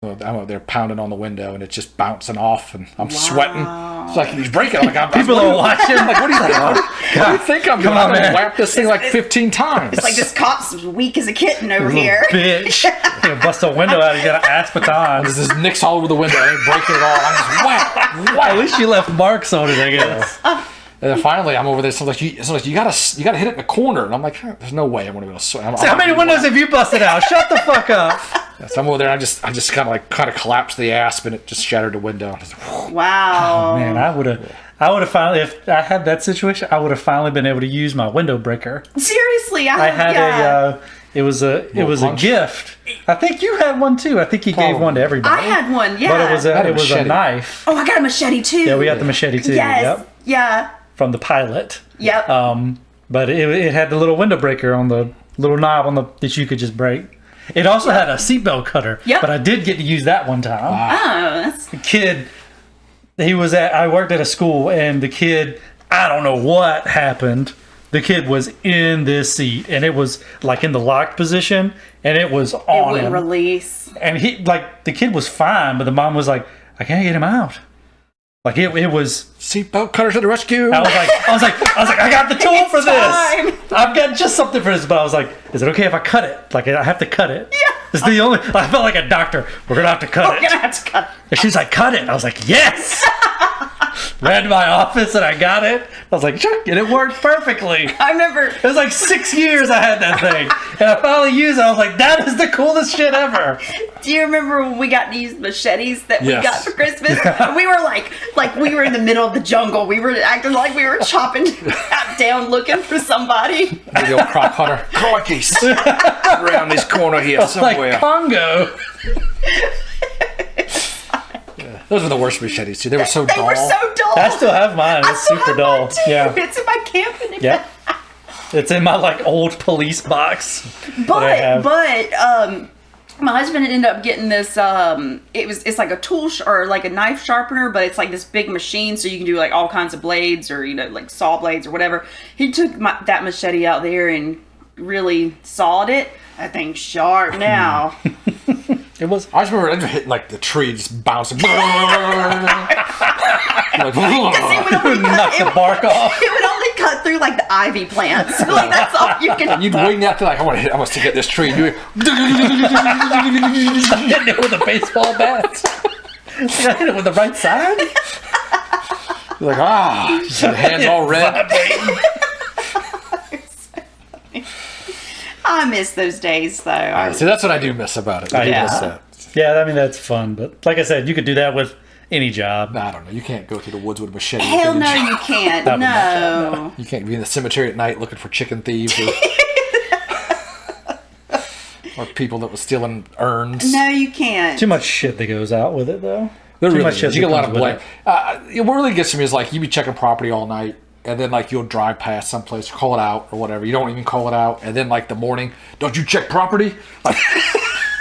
So I'm up there pounding on the window, and it's just bouncing off, and I'm sweating. It's like, he's breaking it. Like, people are watching. Like, what do you think I'm doing? I'm going to whap this thing like 15 times. It's like, this cop's as weak as a kitten over here. Bitch. You bust a window out, you got an Aspeton. There's this nicks all over the window. I ain't breaking it all. I'm just whap. At least you left marks on it, I guess. And then finally, I'm over there. Someone's like, you gotta hit it in the corner. And I'm like, there's no way I'm gonna be able to swim. So how many windows have you busted out? Shut the fuck up. So I'm over there. I just kind of collapsed the asp, and it just shattered the window. Wow. Oh, man, I would have finally, if I had that situation, I would have finally been able to use my window breaker. Seriously, I had it was a gift. I think you had one too. I think you gave one to everybody. I had one, yeah. But it was a knife. Oh, I got a machete too. Yeah, we got the machete too. Yes. Yep. Yeah. From the pilot. Yep. But it had the little window breaker on the little knob that you could just break. It also had a seatbelt cutter. Yep. But I did get to use that one time. Oh, that's... The kid, I worked at a school, and the kid, I don't know what happened. The kid was in this seat, and it was like in the locked position, and it was on him. It wouldn't release. And the kid was fine, but the mom was like, I can't get him out. Like it was. Seatbelt cutter to the rescue. I was like, I got the tool for this. I've got just something for this. But I was like, is it okay if I cut it? Like I have to cut it. Yeah. It's the only. I felt like a doctor. We're gonna have to cut it. We're gonna have to cut it. And she's like, cut it. I was like, yes. Ran to my office and I got it. I was like, chuck, and it worked perfectly. I remember. It was like 6 years I had that thing. And I finally used it. I was like, that is the coolest shit ever. Do you remember when we got these machetes that we Yes. got for Christmas? And we were like we were in the middle of the jungle. We were acting like we were chopping down looking for somebody. The old crock hunter. Crikey. Around this corner here somewhere. Like Congo. Those were the worst machetes too. They were so dull. They were so dull. I still have mine. I It's still super have dull. mine too. Yeah. It's in my camping. Yeah. It's in my like old police box. But my husband ended up getting this. It's like a tool or like a knife sharpener, but it's like this big machine, so you can do like all kinds of blades or like saw blades or whatever. He took that machete out there and really sawed it. That thing's sharp now. It was. I just remember hitting like the tree, just bouncing. Like, Knock the bark off. It would only cut through like the ivy plants. Like that's all you can. You'd wing out there like I want to get this tree. And you Hitting it with a baseball bat. I hit it with the right side. You're like your hands all red. I miss those days though. See, that's what I do miss about it. I do miss that. Yeah, I mean that's fun, but like I said, you could do that with any job. I don't know. You can't go through the woods with a machete. Hell no, you can't. That would not No. You can't be in the cemetery at night looking for chicken thieves or people that were stealing urns. No, you can't. Too much shit that goes out with it, though. There Too really much is. shit You get a that lot of comes blame. with What really gets to me is like you be checking property all night, and then like you'll drive past someplace, call it out or whatever. You don't even call it out, and then like the morning, don't you check property? Like,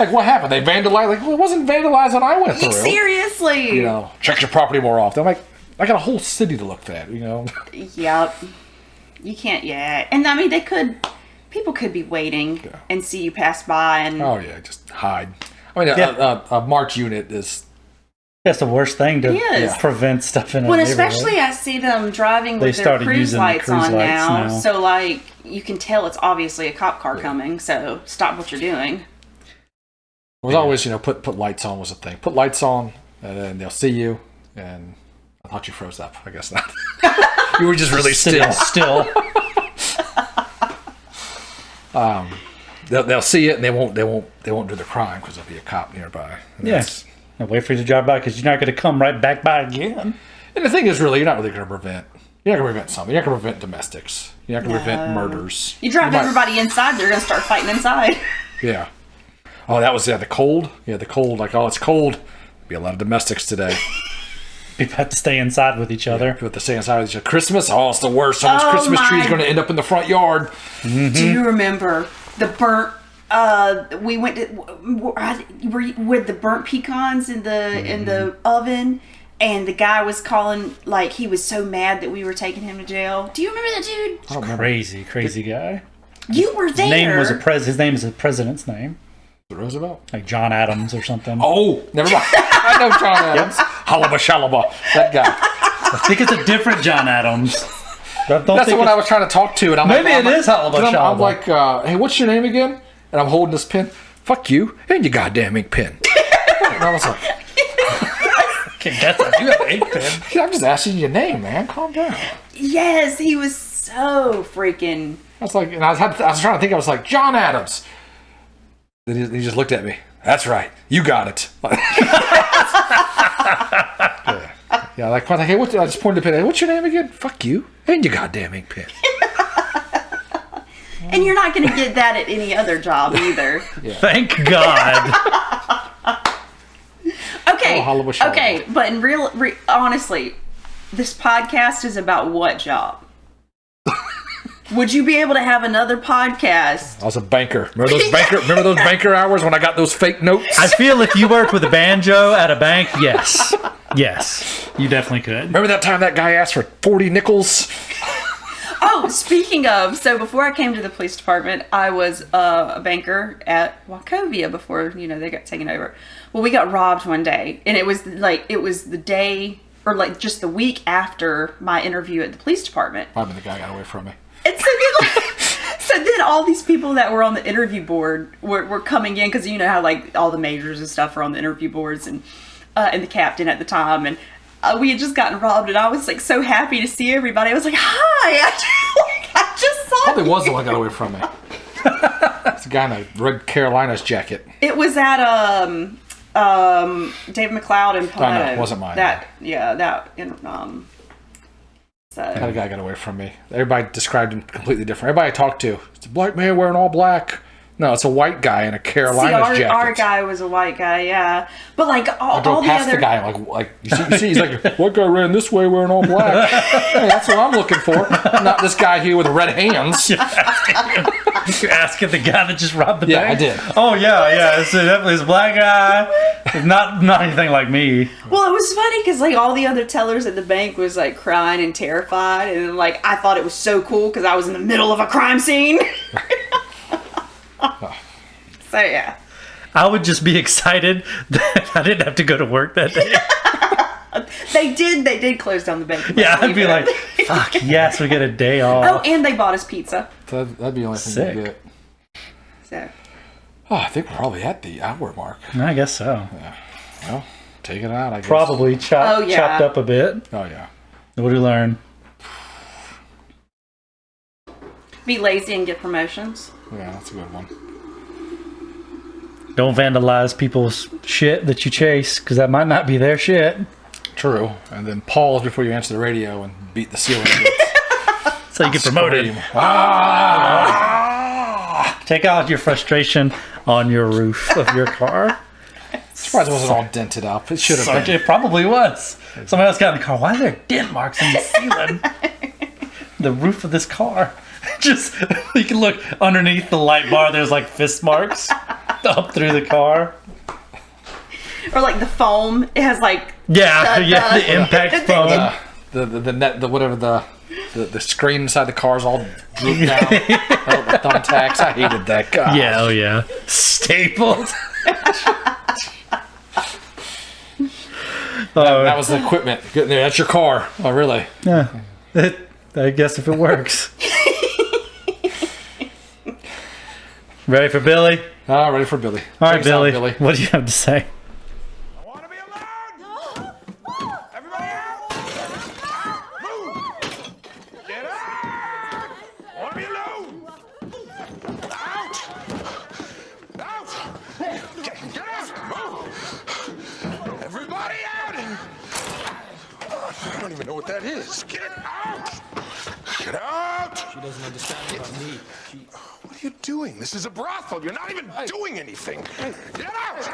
like what happened? They vandalized? Like well, it wasn't vandalized when I went through. Seriously. You know, check your property more often. I'm like, I got a whole city to look at. You know. Yep. You can't yet. And I mean, people could be waiting and see you pass by and. Oh yeah, just hide. I mean, Yeah. a March unit is. That's the worst thing to Yes. prevent stuff in a Well, neighborhood. especially I see them driving They with their started cruise using the lights cruise on lights now. now. So, like, you can tell it's obviously a cop car coming. So, stop what you're doing. It was always, put lights on was a thing. Put lights on, and then they'll see you. And I thought you froze up. I guess not. You were just really still. Still. They'll see it, and they won't do the crime because there'll be a cop nearby. And Yes. And wait for you to drive by because you're not going to come right back by again. And the thing is, really, you're not really going to prevent. You're not going to prevent something. You're not going to prevent domestics. You're not going to prevent murders. You drive might- everybody inside, they're going to start fighting inside. Yeah. Oh, that was the cold. Yeah, the cold. Like, oh, it's cold. Be a lot of domestics today. People have to stay inside with each other. People have to stay inside with each other. Christmas. Oh, it's the worst. Someone's Christmas tree is going to end up in the front yard. Do you remember the burnt? We went to with the burnt pecans in the oven, and the guy was calling like he was so mad that we were taking him to jail. Do you remember that dude? I don't remember. Crazy guy. You were there. His name is a president's name, Roosevelt? like John Adams or something. Oh, never mind. I know John Adams. Halaba shalaba. That guy. I think it's a different John Adams. That's the one I was trying to talk to, and I'm Maybe like, it is Halaba I'm Shalaba. like, hey, what's your name again? And I'm holding this pen. Fuck you and your goddamn ink pen. And I was like, Okay, that's a, you have an ink pen. I'm just asking your name, man. Calm down. Yes, he was so freaking. I was like, and I was trying to think. I was like, John Adams. Then he just looked at me. That's right. You got it. Yeah, like, hey, I just pointed the pen. Hey, what's your name again? Fuck you and your goddamn ink pen. And you're not going to get that at any other job either. Thank God. Okay. Oh, halaba shalaba. Okay, but in honestly, this podcast is about what job? Would you be able to have another podcast? I was a banker. Remember those banker hours when I got those fake notes? I feel if you worked with a banjo at a bank, yes. Yes, you definitely could. Remember that time that guy asked for 40 nickels? Oh, speaking of, so before I came to the police department, I was a banker at Wachovia before, they got taken over. Well, we got robbed one day, and it was the day or like just the week after my interview at the police department. Probably the guy got away from me. And so then all these people that were on the interview board were coming in, because you know how like all the majors and stuff are on the interview boards, and the captain at the time, and we had just gotten robbed, and I was like so happy to see everybody. I was like, hi, I just saw Probably you. was the one that got away from me. It's a guy in a red Carolinas jacket. It was at Dave McLeod and Palmetto. No, it wasn't mine. That guy got away from me. Everybody described him completely different. Everybody I talked to, it's a black man wearing all black. No, it's a white guy in a Carolinas jacket. Our guy was a white guy, yeah. But like I drove past the guy, like you see, he's like, what guy ran this way wearing all black? Hey, that's what I'm looking for. Not this guy here with red hands. You're asking the guy that just robbed the bank? Yeah, I did. Oh, yeah. So definitely this black guy. Not anything like me. Well, it was funny because like all the other tellers at the bank was like crying and terrified, and like I thought it was so cool because I was in the middle of a crime scene. So yeah, I would just be excited that I didn't have to go to work that day. They did close down the bank. Yeah, I'd be like, fuck yes, we get a day off. Oh, and they bought us pizza. That'd be the only thing Sick. you get. So Oh, I think we're probably at the hour mark. I guess so. Yeah. Well, take it out, I guess. Probably chopped up a bit. Oh, yeah. What do we learn? be lazy and get promotions. Yeah, that's a good one. Don't vandalize people's shit that you chase, because that might not be their shit. True. And then pause before you answer the radio and beat the ceiling. So you get promoted. Take out your frustration on your roof of your car. Surprised it wasn't all dented up. It should have been. It probably was. Somebody else got in the car. Why are there dent marks in the ceiling? The roof of this car. Just, you can look underneath the light bar. There's like fist marks up through the car. Or like the foam. It has like... the impact foam. The net, whatever the screen inside the car is all drooped down. The thumbtacks. I hated that guy. Yeah, oh yeah. Stapled. That was the equipment. Getting there. That's your car. Oh, really? Yeah. I guess if it works. Ready for Billy? Ready for Billy. All right, Take us out, Billy. What do you have to say? I want to be alone! Everybody out! Move! Get out! I want to be alone! Out! Out! Get out! Move! Everybody out! I don't even know what that is. Get out! Get out! She doesn't understand about me. What are you doing? This is a brothel. You're not even doing anything. Get out!